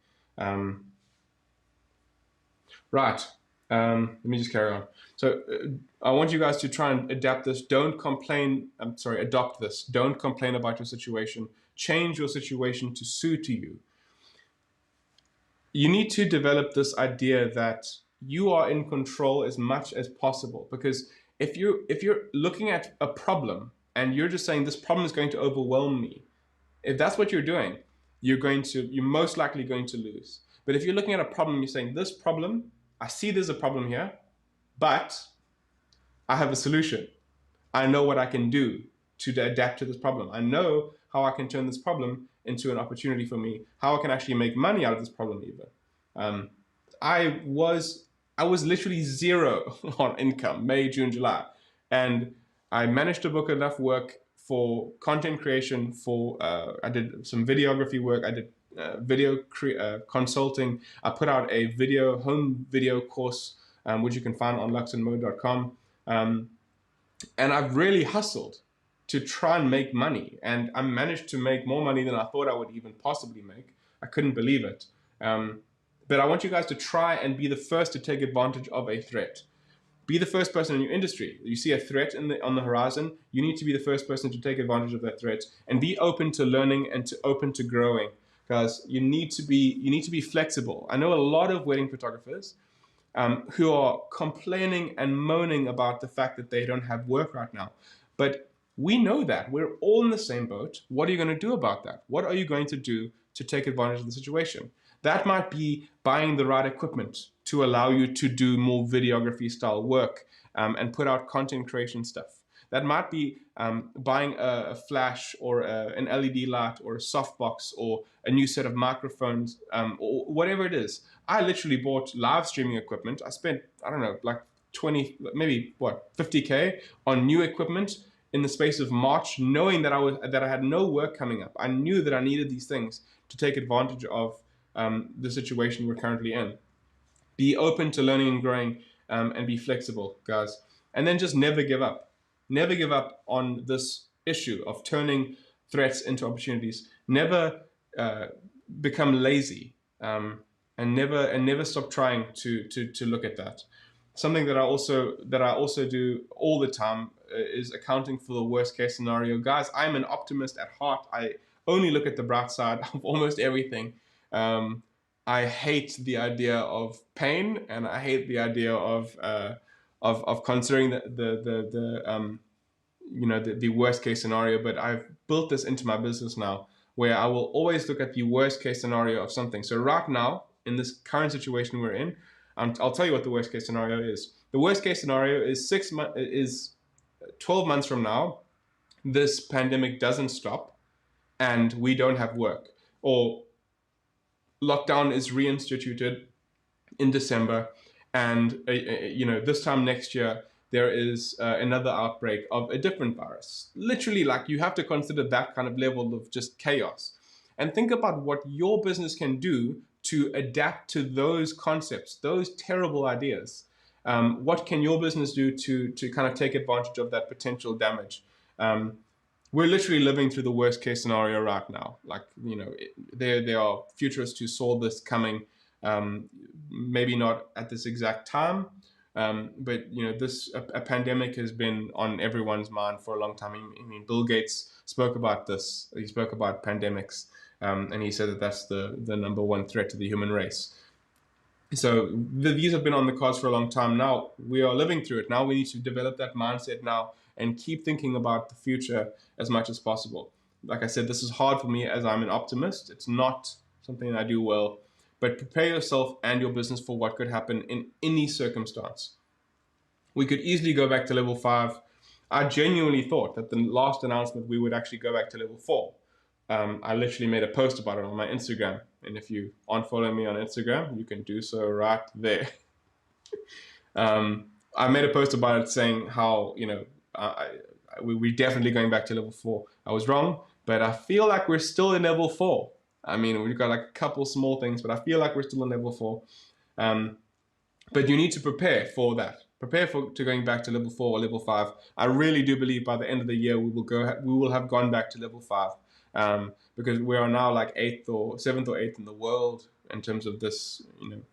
Right. Let me just carry on. So I want you guys to try and adapt this. Don't complain. I'm sorry, adopt this. Don't complain about your situation. Change your situation to suit you. You need to develop this idea that you are in control as much as possible, because if you're looking at a problem and you're just saying this problem is going to overwhelm me, if that's what you're doing, you're most likely going to lose. But if you're looking at a problem, you're saying this problem, I see there's a problem here, but I have a solution. I know what I can do to adapt to this problem. I know how I can turn this problem into an opportunity for me, how I can actually make money out of this problem even. I was literally zero on income, May, June, July. And I managed to book enough work for content creation, I did some videography work, I did video consulting. I put out a home video course, which you can find on luxandmode.com. And I've really hustled to try and make money. And I managed to make more money than I thought I would even possibly make. I couldn't believe it. But I want you guys to try and be the first to take advantage of a threat. Be the first person in your industry. You see a threat on the horizon, you need to be the first person to take advantage of that threat and be open to learning and open to growing. Because you need to be flexible. I know a lot of wedding photographers who are complaining and moaning about the fact that they don't have work right now. But we know that. We're all in the same boat. What are you going to do about that? What are you going to do to take advantage of the situation? That might be buying the right equipment to allow you to do more videography style work and put out content creation stuff. That might be buying a flash or an LED light or a softbox or a new set of microphones or whatever it is. I literally bought live streaming equipment. I spent, I don't know, like 20, maybe 50K on new equipment in the space of March, knowing that I had no work coming up. I knew that I needed these things to take advantage of the situation we're currently in. Be open to learning and growing and be flexible, guys. And then just never give up. Never give up on this issue of turning threats into opportunities. Never become lazy and never stop trying to look at that. Something that I also do all the time is accounting for the worst case scenario. Guys, I'm an optimist at heart. I only look at the bright side of almost everything. I hate the idea of pain, and I hate the idea of considering the worst case scenario. But I've built this into my business now, where I will always look at the worst case scenario of something. So right now, in this current situation we're in, I'll tell you what the worst case scenario is. The worst case scenario is 12 months from now, this pandemic doesn't stop, and we don't have work, or lockdown is reinstituted in December, and this time next year there is another outbreak of a different virus. Literally, like, you have to consider that kind of level of just chaos, and think about what your business can do to adapt to those concepts, those terrible ideas. What can your business do to kind of take advantage of that potential damage? We're literally living through the worst case scenario right now. Like, there are futurists who saw this coming, maybe not at this exact time, But a pandemic has been on everyone's mind for a long time. I mean, Bill Gates spoke about this. He spoke about pandemics, and he said that that's the number one threat to the human race. So these have been on the cards for a long time. Now we are living through it. Now we need to develop that mindset now and keep thinking about the future as much as possible. Like I said, this is hard for me as I'm an optimist. It's not something I do well, but prepare yourself and your business for what could happen in any circumstance. We could easily go back to level 5. I genuinely thought that the last announcement we would actually go back to level 4. I literally made a post about it on my Instagram. And if you aren't following me on Instagram, you can do so right there. I made a post about it saying how, we're definitely going back to level 4. I was wrong, but I feel like we're still in level 4. I mean, we've got like a couple small things, but I feel like we're still in level 4. But you need to prepare for that. Prepare to going back to level 4 or level 5. I really do believe by the end of the year we will have gone back to level 5, because we are now like 7th or 8th in the world in terms of this,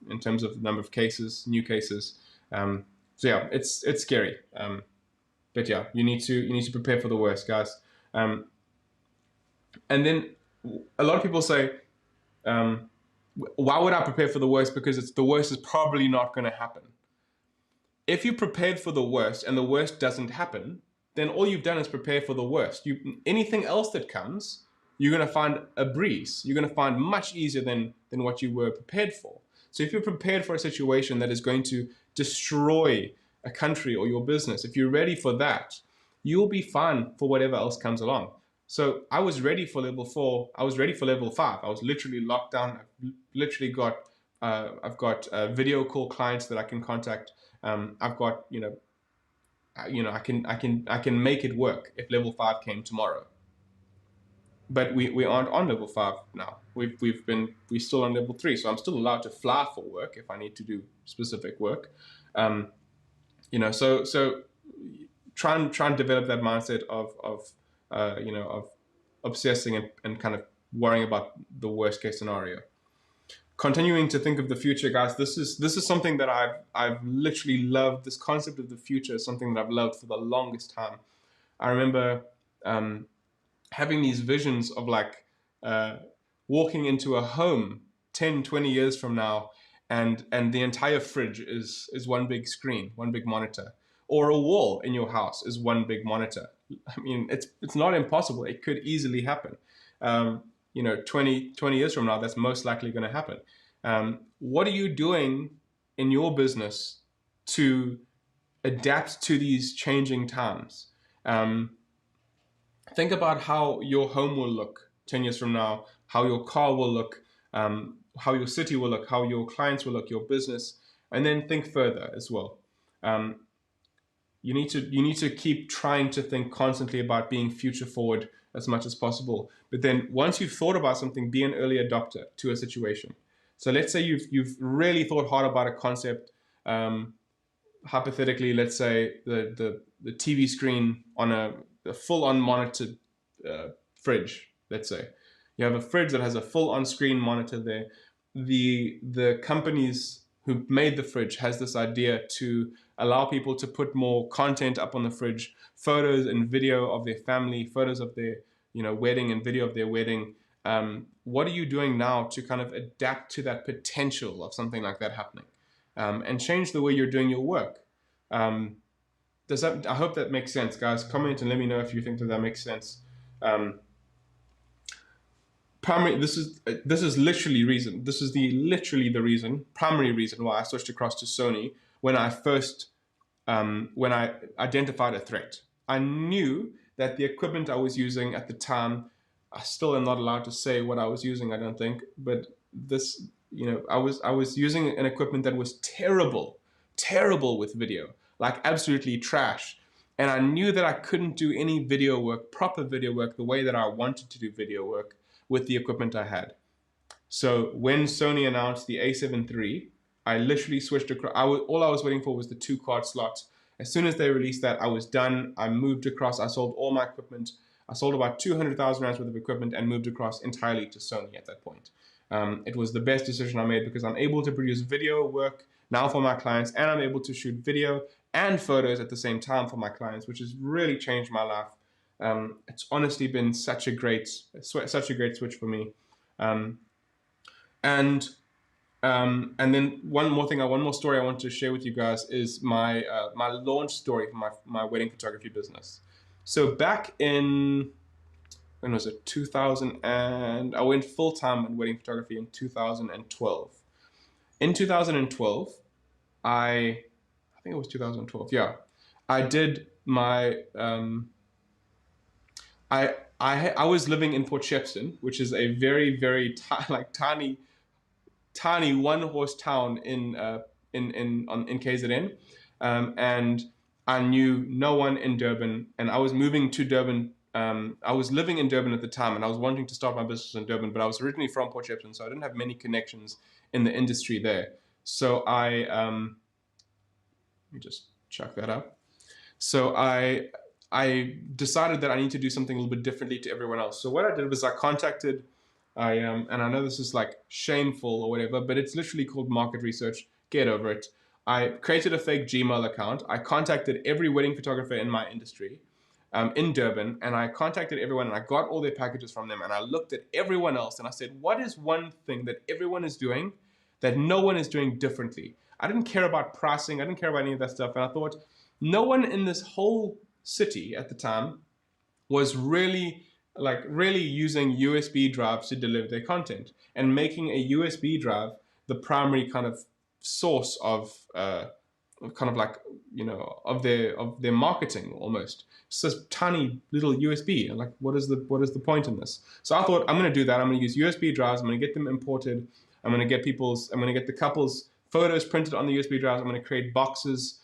in terms of the number of cases, new cases. So yeah, it's scary. But yeah, you need to prepare for the worst, guys. And then a lot of people say, why would I prepare for the worst? Because the worst is probably not going to happen. If you prepared for the worst and the worst doesn't happen, then all you've done is prepare for the worst. Anything else that comes, you're going to find a breeze. You're going to find much easier than what you were prepared for. So if you're prepared for a situation that is going to destroy a country or your business, if you're ready for that, you'll be fine for whatever else comes along. So I was ready for level 4. I was ready for level 5. I was literally locked down. I've literally got, I've got video call clients that I can contact. I've got, I can make it work if level 5 came tomorrow. But we aren't on level 5 now. We're still on level 3. So I'm still allowed to fly for work if I need to do specific work. So try and develop that mindset of obsessing and kind of worrying about the worst case scenario. Continuing to think of the future, guys. This is something that I've literally loved. This concept of the future is something that I've loved for the longest time. I remember having these visions of like walking into a home 10, 20 years from now, and the entire fridge is one big screen, one big monitor, or a wall in your house is one big monitor. I mean, it's not impossible. It could easily happen. 20 years from now, that's most likely going to happen. What are you doing in your business to adapt to these changing times? Think about how your home will look 10 years from now, how your car will look, how your city will look, how your clients will look, your business, and then think further as well. You need to keep trying to think constantly about being future forward as much as possible. But then once you've thought about something, be an early adopter to a situation. So let's say you've really thought hard about a concept. Hypothetically, let's say the TV screen on a full-on monitored fridge. Let's say you have a fridge that has a full-on screen monitor there. The companies who made the fridge has this idea to allow people to put more content up on the fridge, photos and video of their family, photos of their wedding and video of their wedding. What are you doing now to kind of adapt to that potential of something like that happening, and change the way you're doing your work? I hope that makes sense, guys. Comment and let me know if you think that makes sense. This is literally reason. This is primary reason why I switched across to Sony when I first when I identified a threat. I knew that the equipment I was using at the time, I still am not allowed to say what I was using, I don't think, but this, I was using an equipment that was terrible with video, like absolutely trash. And I knew that I couldn't do any video work, proper video work, the way that I wanted to do video work with the equipment I had. So when Sony announced the A7 III, I literally switched across. All I was waiting for was the 2-card slot. As soon as they released that, I was done. I moved across. I sold all my equipment. I sold about 200,000 rands worth of equipment and moved across entirely to Sony at that point. It was the best decision I made because I'm able to produce video work, now for my clients, and I'm able to shoot video and photos at the same time for my clients, which has really changed my life. It's honestly been such a great switch for me. And then one more story I want to share with you guys is my my launch story for my wedding photography business. So back in, when was it? 2000, and I went full time in wedding photography in 2012. In 2012, I think it was 2012. Yeah, I did my I was living in Port Shepstone, which is a very tiny one horse town in KZN, and I knew no one in Durban, and I was moving to Durban. I was living in Durban at the time, and I was wanting to start my business in Durban, but I was originally from Port Shepstone, so I didn't have many connections in the industry there. So let me just chuck that up. So I decided that I need to do something a little bit differently to everyone else. So what I did was I contacted, and I know this is like shameful or whatever, but it's literally called market research. Get over it. I created a fake Gmail account. I contacted every wedding photographer in my industry, in Durban, and I contacted everyone, and I got all their packages from them, and I looked at everyone else, and I said, what is one thing that everyone is doing that no one is doing differently? I didn't care about pricing. I didn't care about any of that stuff, and I thought, no one in this whole city at the time was really using USB drives to deliver their content and making a USB drive the primary kind of source of kind of like, you know, of their marketing almost. It's this tiny little USB, and like, what is the point in this? So I thought, I'm going to do that. I'm going to use USB drives. I'm going to get them imported. I'm going to get the couples photos printed on the USB drives. I'm going to create boxes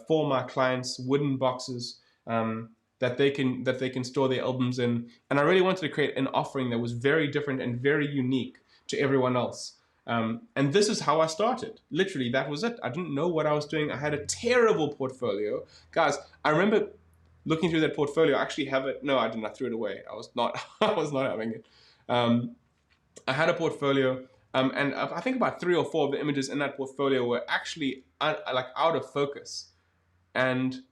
for my clients, wooden boxes that they can store their albums in. And I really wanted to create an offering that was very different and very unique to everyone else. And this is how I started. Literally, that was it. I didn't know what I was doing. I had a terrible portfolio. Guys, I remember looking through that portfolio. I actually have it. No, I didn't. I threw it away. I was not having it. I had a portfolio. And I think about 3 or 4 of the images in that portfolio were actually like out of focus. And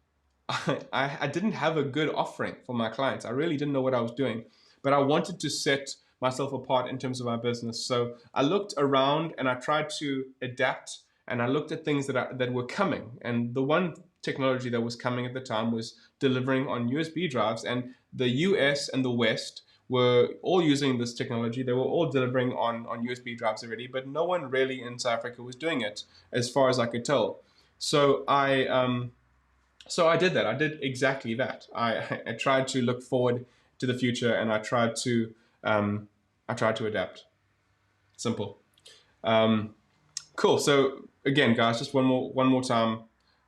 I didn't have a good offering for my clients. I really didn't know what I was doing, but I wanted to set myself apart in terms of my business. So I looked around and I tried to adapt, and I looked at things that were coming. And the one technology that was coming at the time was delivering on USB drives, and the US and the West were all using this technology. They were all delivering on USB drives already, but no one really in South Africa was doing it, as far as I could tell. So I did that. I did exactly that. I tried to look forward to the future, and I tried to adapt. Simple. Cool. So again, guys, just one more time.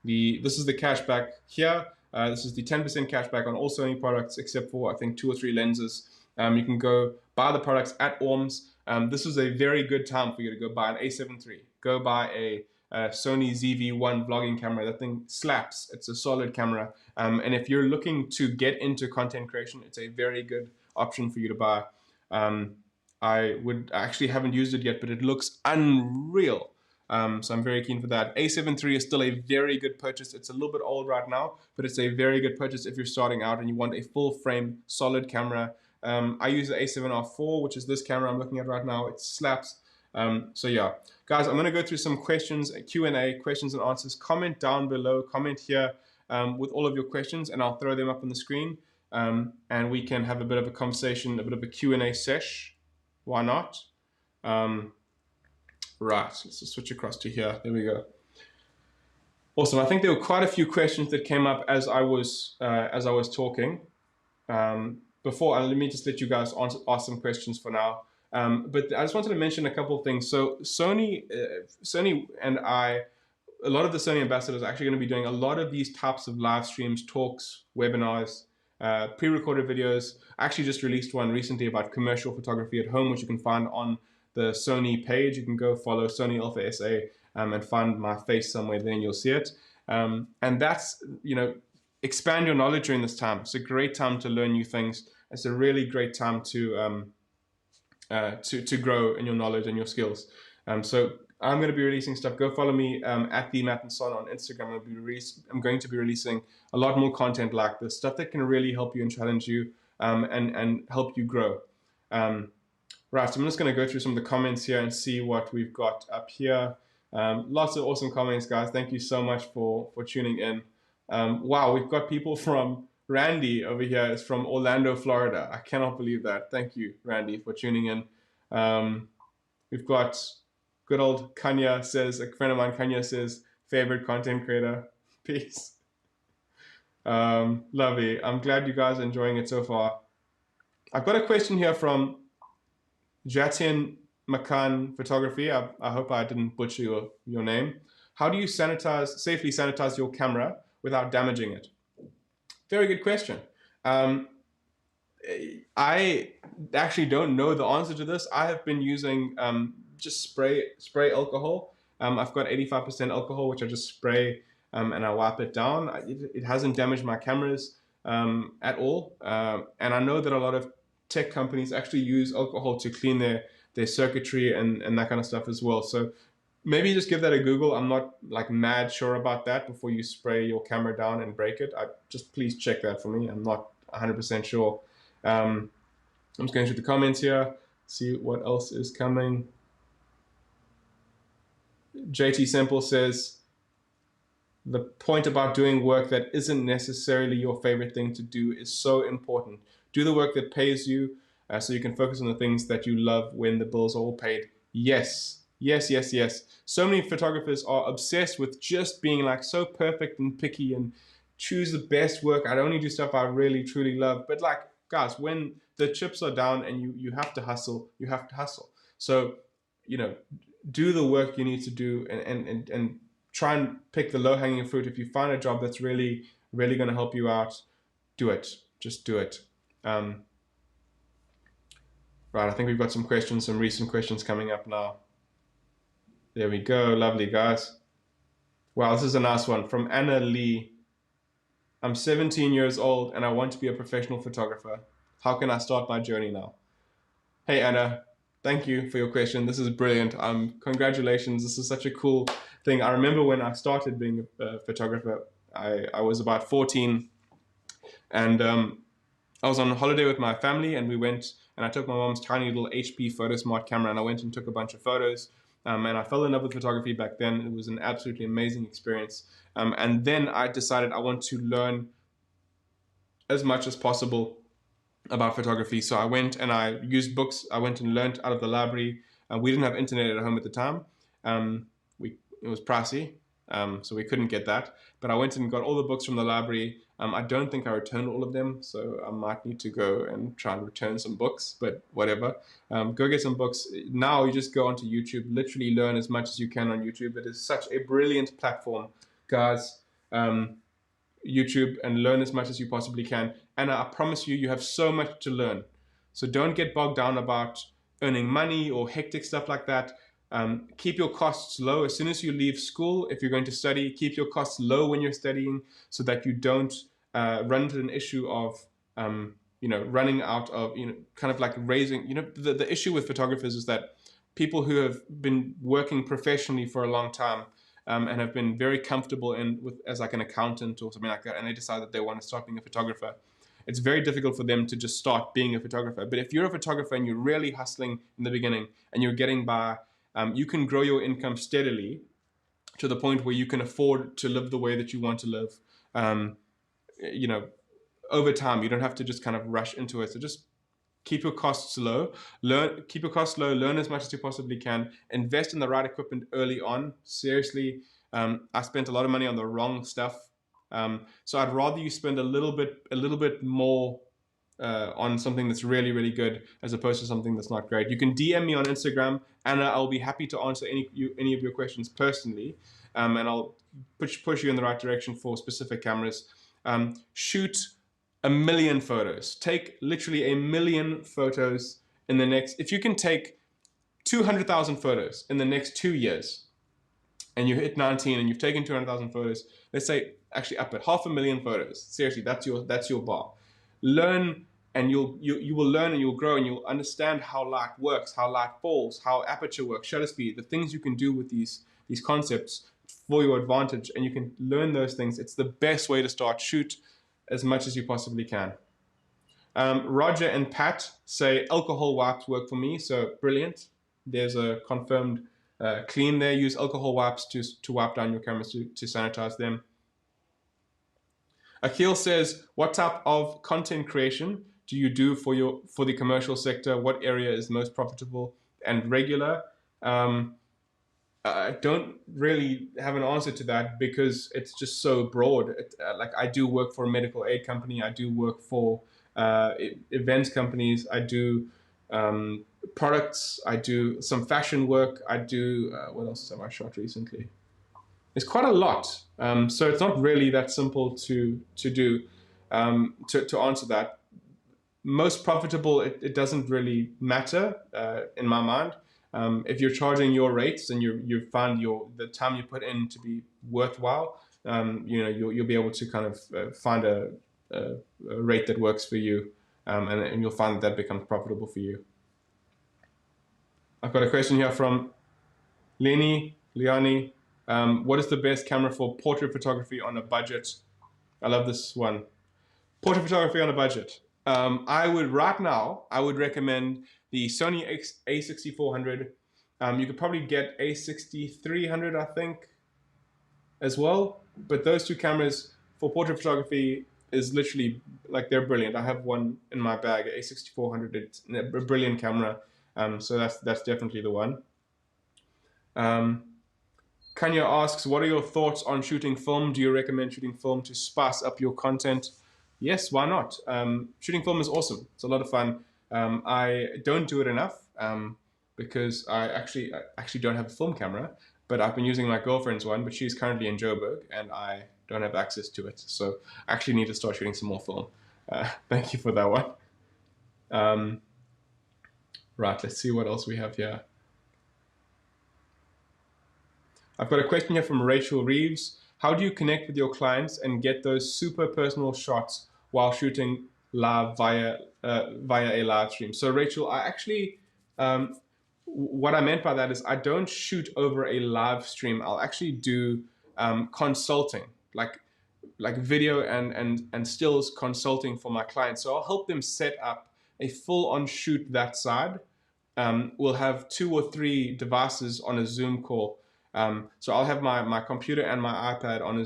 This is the cashback here. This is the 10% cashback on all Sony products except for, I think, 2 or 3 lenses. You can go buy the products at Orms. This is a very good time for you to go buy an A7 III. Go buy a Sony ZV-1 vlogging camera. That thing slaps. It's a solid camera. And if you're looking to get into content creation, it's a very good option for you to buy. I actually haven't used it yet, but it looks unreal. So I'm very keen for that. A7 III is still a very good purchase. It's a little bit old right now, but it's a very good purchase if you're starting out and you want a full frame, solid camera. I use the A7R4, which is this camera I'm looking at right now. It slaps. So yeah, guys, I'm going to go through some questions, Q&A, questions and answers. Comment down below, comment here with all of your questions, and I'll throw them up on the screen. And we can have a bit of a conversation, a bit of a Q&A sesh. Why not? Right, let's just switch across to here. There we go. Awesome. I think there were quite a few questions that came up as I was talking. Before, let me just let you guys ask some questions for now. But I just wanted to mention a couple of things. So Sony and I, a lot of the Sony ambassadors are actually going to be doing a lot of these types of live streams, talks, webinars, pre-recorded videos. I actually just released one recently about commercial photography at home, which you can find on the Sony page. You can go follow Sony Alpha SA and find my face somewhere there, and you'll see it. And that's, you know, expand your knowledge during this time. It's a great time to learn new things. It's a really great time to grow in your knowledge and your skills. So I'm going to be releasing stuff. Go follow me at the Masson on Instagram. I'm going to be releasing a lot more content like this, stuff that can really help you and challenge you and help you grow. Right, so I'm just going to go through some of the comments here and see what we've got up here. Lots of awesome comments, guys. Thank you so much for tuning in. Wow, we've got people from Randy over here. Is from Orlando, Florida. I cannot believe that. Thank you, Randy, for tuning in. We've got good old Kanya says, a friend of mine, Kanya says, favorite content creator. Peace. Lovely. I'm glad you guys are enjoying it so far. I've got a question here from Jatian Makan Photography. I hope I didn't butcher your name. How do you safely sanitize your camera without damaging it? Very good question. I actually don't know the answer to this. I have been using just spray alcohol. I've got 85% alcohol, which I just spray and I wipe it down. It hasn't damaged my cameras at all. And I know that a lot of tech companies actually use alcohol to clean their circuitry and that kind of stuff as well. So maybe just give that a Google. I'm not like mad sure about that before you spray your camera down and break it. Just please check that for me. I'm not 100% sure. I'm just going through the comments here, see what else is coming. JT Simple says, the point about doing work that isn't necessarily your favorite thing to do is so important. Do the work that pays you so you can focus on the things that you love when the bills are all paid. Yes, yes, yes, yes. So many photographers are obsessed with just being like so perfect and picky and choose the best work. I'd only do stuff I really, truly love. But like, guys, when the chips are down and you have to hustle, you have to hustle. So, do the work you need to do and try and pick the low-hanging fruit. If you find a job that's really, really going to help you out, do it. Just do it. Right, I think we've got some recent questions coming up now. There we go. Lovely, guys. Wow, this is a nice one from Anna Lee. I'm 17 years old and I want to be a professional photographer. How can I start my journey now? Hey, Anna. Thank you for your question. This is brilliant. Congratulations. This is such a cool thing. I remember when I started being a photographer, I was about 14 and I was on holiday with my family and we went and I took my mom's tiny little HP PhotoSmart camera and I went and took a bunch of photos. And I fell in love with photography back then. It was an absolutely amazing experience. And then I decided I want to learn as much as possible about photography. So I went and I used books. I went and learned out of the library. We didn't have internet at home at the time. It was pricey, so we couldn't get that. But I went and got all the books from the library. I don't think I returned all of them, so I might need to go and try and return some books, but whatever. Go get some books. Now you just go onto YouTube, literally learn as much as you can on YouTube. It is such a brilliant platform, guys. YouTube, and learn as much as you possibly can. And I promise you have so much to learn. So don't get bogged down about earning money or hectic stuff like that. Keep your costs low. As soon as you leave school, if you're going to study, keep your costs low when you're studying so that you don't run into an issue of running out of, kind of like raising, the issue with photographers is that people who have been working professionally for a long time and have been very comfortable as like an accountant or something like that, and they decide that they want to start being a photographer, it's very difficult for them to just start being a photographer. But if you're a photographer and you're really hustling in the beginning and you're getting by, you can grow your income steadily to the point where you can afford to live the way that you want to live. Over time, you don't have to just kind of rush into it. So just keep your costs low. Learn as much as you possibly can. Invest in the right equipment early on. Seriously, I spent a lot of money on the wrong stuff. So I'd rather you spend a little bit more on something that's really, really good as opposed to something that's not great. You can DM me on Instagram, and I'll be happy to answer any of your questions personally, and I'll push you in the right direction for specific cameras. Shoot 1 million photos. Take literally 1 million photos in the next. If you can take 200,000 photos in the next 2 years, and you hit 19 and you've taken 200,000 photos, let's say actually up at 500,000 photos. Seriously, that's your bar. Learn and you will learn and you'll grow and you'll understand how light works, how light falls, how aperture works, shutter speed, the things you can do with these concepts for your advantage, and you can learn those things. It's the best way to start. Shoot as much as you possibly can. Roger and Pat say alcohol wipes work for me, so brilliant. There's a confirmed clean there. Use alcohol wipes to wipe down your cameras to sanitize them. Akhil says, what type of content creation do you do for the commercial sector? What area is most profitable and regular? I don't really have an answer to that because it's just so broad. Like I do work for a medical aid company. I do work for events companies. I do products. I do some fashion work. I do, what else have I shot recently? It's quite a lot. So it's not really that simple to do, to answer that. Most profitable, it doesn't really matter in my mind. If you're charging your rates and you find the time you put in to be worthwhile, you'll be able to kind of find a rate that works for you, and you'll find that becomes profitable for you. I've got a question here from Liani. What is the best camera for portrait photography on a budget? I love this one. Portrait photography on a budget. I would recommend the Sony A6400. You could probably get A6300, I think, as well. But those two cameras for portrait photography is literally like they're brilliant. I have one in my bag, A6400. It's a brilliant camera. So that's definitely the one. Kanya asks, what are your thoughts on shooting film? Do you recommend shooting film to spice up your content? Yes, why not? Shooting film is awesome. It's a lot of fun. I don't do it enough because I actually don't have a film camera, but I've been using my girlfriend's one, but she's currently in Joburg and I don't have access to it. So I actually need to start shooting some more film. Thank you for that one. Right, let's see what else we have here. I've got a question here from Rachel Reeves. How do you connect with your clients and get those super personal shots while shooting live via a live stream? So Rachel, I actually, what I meant by that is I don't shoot over a live stream. I'll actually do consulting, like video and stills consulting for my clients. So I'll help them set up a full-on shoot that side. We'll have 2 or 3 devices on a Zoom call. So I'll have my computer and my iPad on a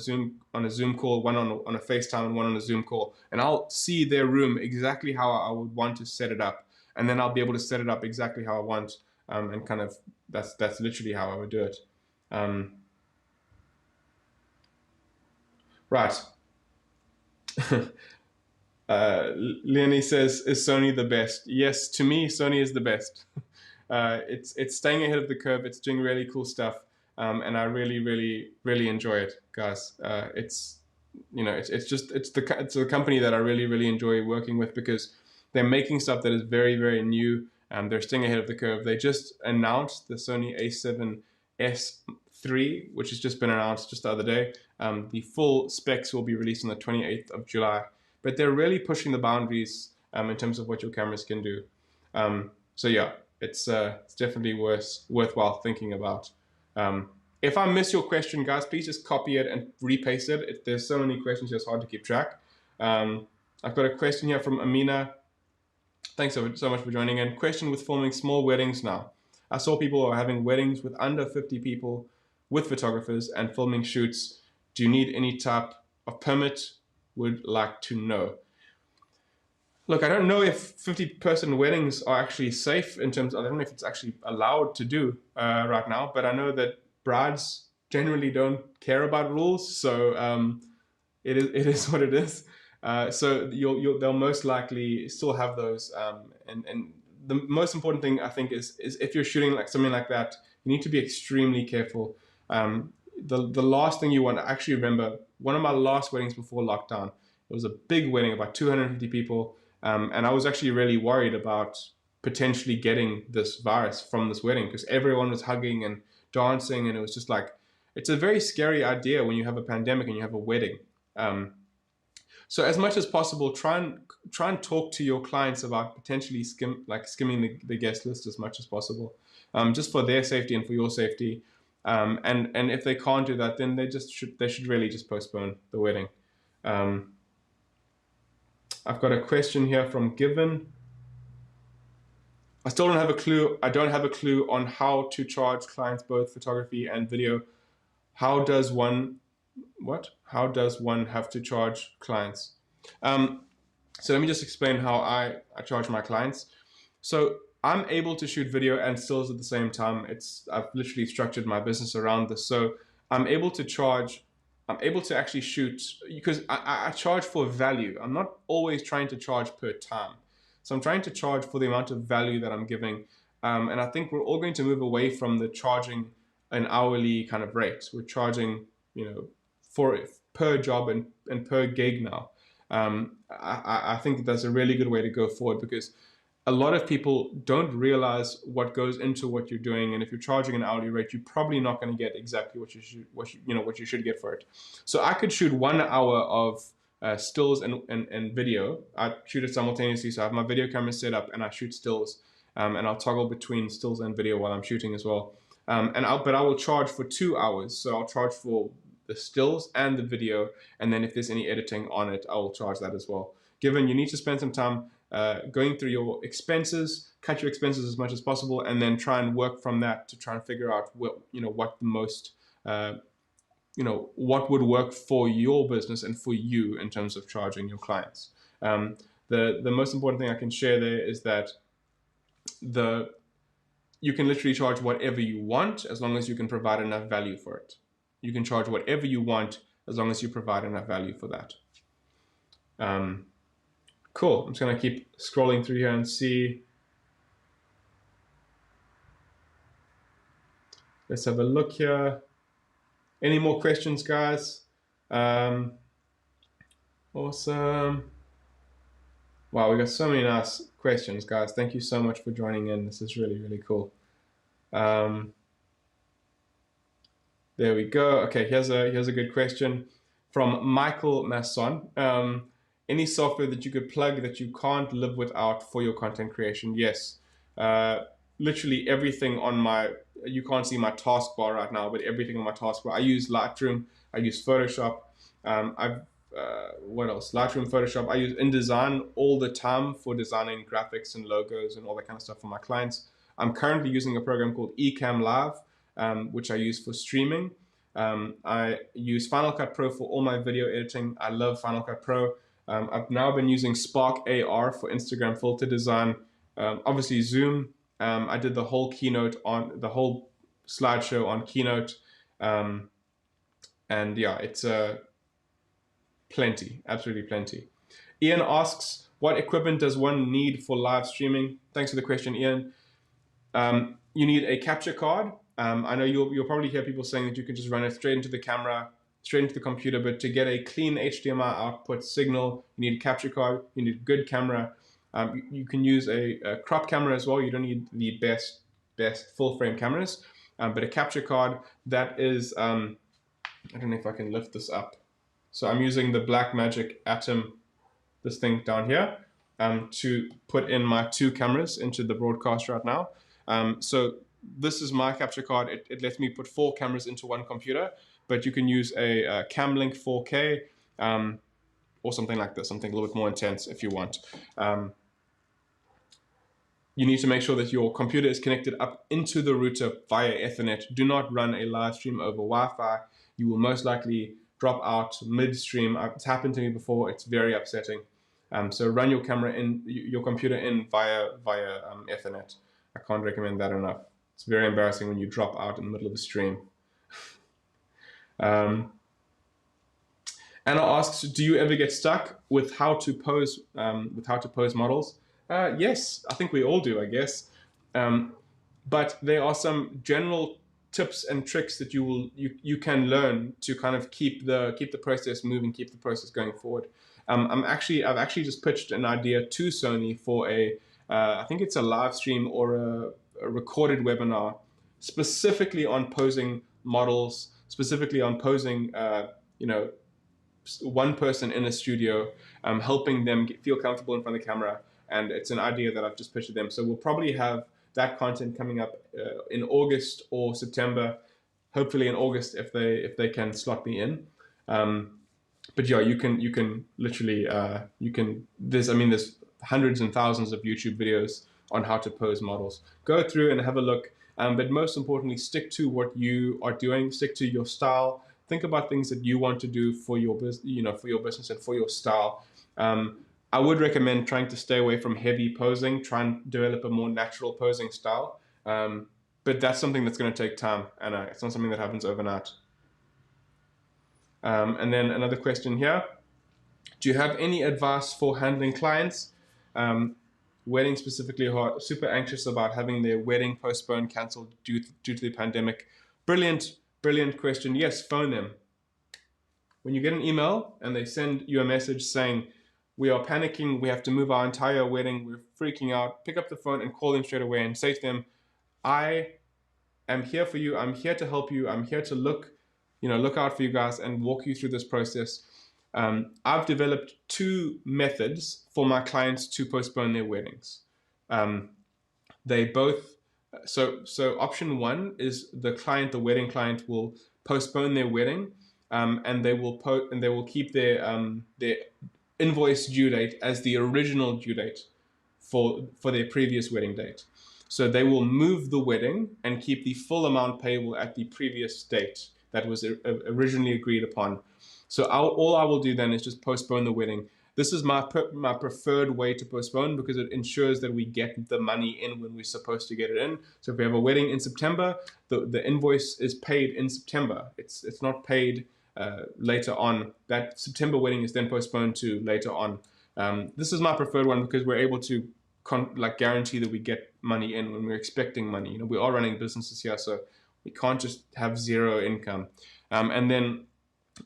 Zoom call, one on a FaceTime and one on a Zoom call, and I'll see their room exactly how I would want to set it up, and then I'll be able to set it up exactly how I want, and kind of that's literally how I would do it. Right. Leonie says, is Sony the best? Yes, to me, Sony is the best. It's staying ahead of the curve. It's doing really cool stuff. And I really enjoy it, guys. It's the company that I really enjoy working with because they're making stuff that is very new. They're staying ahead of the curve. They just announced the Sony A7S III, which has just been announced just the other day. The full specs will be released on the 28th of July. But they're really pushing the boundaries in terms of what your cameras can do. So yeah, it's definitely worthwhile thinking about. If I miss your question, guys, please just copy it and repaste it. There's so many questions, it's hard to keep track. I've got a question here from Amina. Thanks so much for joining in. Question with filming small weddings now. I saw people are having weddings with under 50 people with photographers and filming shoots. Do you need any type of permit? Would like to know. Look, I don't know if 50-person weddings are actually safe in terms of, I don't know if it's actually allowed to do right now, but I know that brides generally don't care about rules, so it is what it is. So they'll most likely still have those. And the most important thing I think is if you're shooting like something like that, you need to be extremely careful. The last thing you want to actually remember, one of my last weddings before lockdown, it was a big wedding, about 250 people. And I was actually really worried about potentially getting this virus from this wedding because everyone was hugging and dancing. And it was just like, it's a very scary idea when you have a pandemic and you have a wedding. So as much as possible, try and talk to your clients about potentially skimming the guest list as much as possible, just for their safety and for your safety. And if they can't do that, then they should really just postpone the wedding. I've got a question here from Given. I still don't have a clue. I don't have a clue on how to charge clients both photography and video. How does one have to charge clients? So let me just explain how I charge my clients. So I'm able to shoot video and stills at the same time. I've literally structured my business around this. So I'm able to actually shoot, because I charge for value. I'm not always trying to charge per time. So I'm trying to charge for the amount of value that I'm giving. And I think we're all going to move away from the charging an hourly kind of rate. We're charging, for per job and per gig now. I think that's a really good way to go forward, because a lot of people don't realize what goes into what you're doing, and if you're charging an hourly rate, you're probably not going to get exactly what you should get for it. So I could shoot 1 hour of stills and video. I shoot it simultaneously, so I have my video camera set up and I shoot stills, and I'll toggle between stills and video while I'm shooting as well. But I will charge for 2 hours, so I'll charge for the stills and the video, and then if there's any editing on it, I will charge that as well. Given you need to spend some time going through your expenses, cut your expenses as much as possible, and then try and work from that to try and figure out what the most what would work for your business and for you in terms of charging your clients. The most important thing I can share there is that you can literally charge whatever you want as long as you can provide enough value for it. You can charge whatever you want as long as you provide enough value for that. Cool. I'm just going to keep scrolling through here and see. Let's have a look here. Any more questions, guys? Awesome. Wow, we got so many nice questions, guys. Thank you so much for joining in. This is really, really cool. There we go. Okay, here's a good question from Michael Masson. Any software that you could plug that you can't live without for your content creation? Yes. Literally everything on you can't see my taskbar right now, but everything on my taskbar. I use Lightroom, I use Photoshop, what else? Lightroom, Photoshop. I use InDesign all the time for designing graphics and logos and all that kind of stuff for my clients. I'm currently using a program called Ecamm Live, which I use for streaming. I use Final Cut Pro for all my video editing. I love Final Cut Pro. I've now been using Spark AR for Instagram filter design. Obviously Zoom. I did the whole slideshow on Keynote. And yeah, it's plenty, absolutely plenty. Ian asks, what equipment does one need for live streaming? Thanks for the question, Ian. You need a capture card. I know you'll probably hear people saying that you can just run it straight into the camera, straight into the computer, but to get a clean HDMI output signal, you need a capture card, you need a good camera. You can use a crop camera as well. You don't need the best full frame cameras, but a capture card that is, I don't know if I can lift this up. So I'm using the Blackmagic Atom, this thing down here, to put in my 2 cameras into the broadcast right now. So this is my capture card. It lets me put 4 cameras into one computer, but you can use a Camlink 4K or something like this, something a little bit more intense if you want. You need to make sure that your computer is connected up into the router via Ethernet. Do not run a live stream over Wi-Fi. You will most likely drop out midstream. It's happened to me before. It's very upsetting. So run your computer in via Ethernet. I can't recommend that enough. It's very embarrassing when you drop out in the middle of a stream. Anna asks, do you ever get stuck with how to pose models? Yes, I think we all do, I guess. But there are some general tips and tricks that you can learn to kind of keep the process moving, keep the process going forward. I've actually just pitched an idea to Sony for I think it's a live stream or a recorded webinar specifically on posing models, specifically on posing, one person in a studio, helping them feel comfortable in front of the camera. And it's an idea that I've just pitched to them. So we'll probably have that content coming up in August or September. Hopefully in August if they can slot me in. But yeah, you can literally there's hundreds and thousands of YouTube videos on how to pose models. Go through and have a look. But most importantly, stick to what you are doing. Stick to your style. Think about things that you want to do for your business, for your business and for your style. I would recommend trying to stay away from heavy posing. Try and develop a more natural posing style. But that's something that's going to take time, and it's not something that happens overnight. And then another question here. Do you have any advice for handling clients, weddings specifically, who are super anxious about having their wedding postponed, cancelled due to the pandemic? Brilliant question. Yes, phone them. When you get an email and they send you a message saying, we are panicking, we have to move our entire wedding, we're freaking out, pick up the phone and call them straight away and say to them, I am here for you, I'm here to help you, I'm here to look out for you guys and walk you through this process. I've developed 2 methods for my clients to postpone their weddings. They both, so option 1 is the wedding client will postpone their wedding, and they will keep their invoice due date as the original due date for their previous wedding date. So they will move the wedding and keep the full amount payable at the previous date that was originally agreed upon. So all I will do then is just postpone the wedding. This is my preferred way to postpone because it ensures that we get the money in when we're supposed to get it in. So if we have a wedding in September, the invoice is paid in September. It's not paid later on. That September wedding is then postponed to later on. This is my preferred one because we're able to guarantee that we get money in when we're expecting money. We are running businesses here, so we can't just have zero income. And then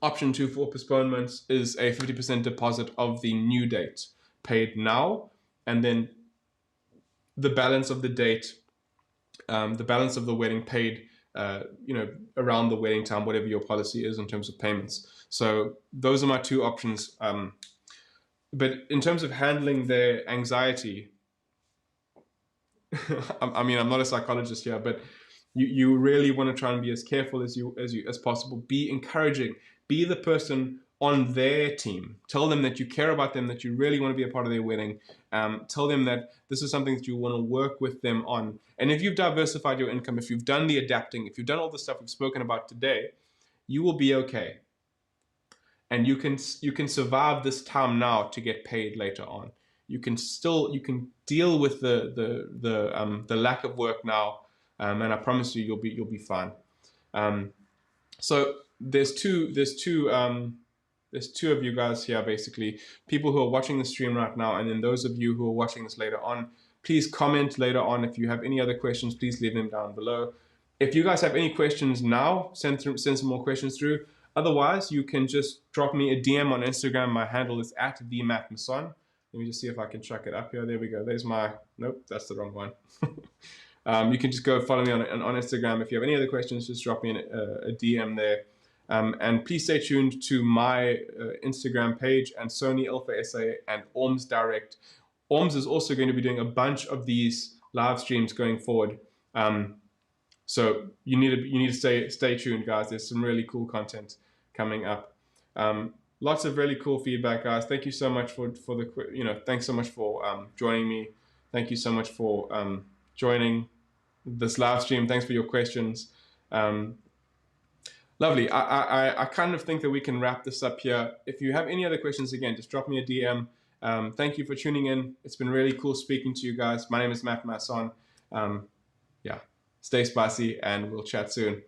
option 2 for postponements is a 50% deposit of the new date paid now, and then the balance of the date, the balance of the wedding paid around the wedding time, whatever your policy is in terms of payments. So those are my 2 options. But in terms of handling their anxiety, I'm not a psychologist here, but you really want to try and be as careful as possible. Be encouraging. Be the person on their team. Tell them that you care about them, that you really want to be a part of their wedding. Tell them that this is something that you want to work with them on. And if you've diversified your income, if you've done the adapting, if you've done all the stuff we've spoken about today, you will be okay. And you can survive this time now to get paid later on. You can deal with the lack of work now, and I promise you, you'll be fine. So there's two of you guys here, basically, people who are watching the stream right now, and then those of you who are watching this later on. Please comment later on. If you have any other questions, please leave them down below. If you guys have any questions now, send some more questions through. Otherwise, you can just drop me a DM on Instagram. My handle is @thematmasson. Let me just see if I can chuck it up here. There we go. There's nope, that's the wrong one. You can just go follow me on Instagram. If you have any other questions, just drop me a DM there. And please stay tuned to my Instagram page and Sony Alpha SA and Orms Direct. Orms is also going to be doing a bunch of these live streams going forward. So you need to stay tuned, guys. There's some really cool content coming up. Lots of really cool feedback, guys. Thank you so much for thanks so much for joining me. Thank you so much for joining this live stream. Thanks for your questions. Lovely. I kind of think that we can wrap this up here. If you have any other questions, again, just drop me a DM. Thank you for tuning in. It's been really cool speaking to you guys. My name is Masson. Yeah, stay spicy and we'll chat soon.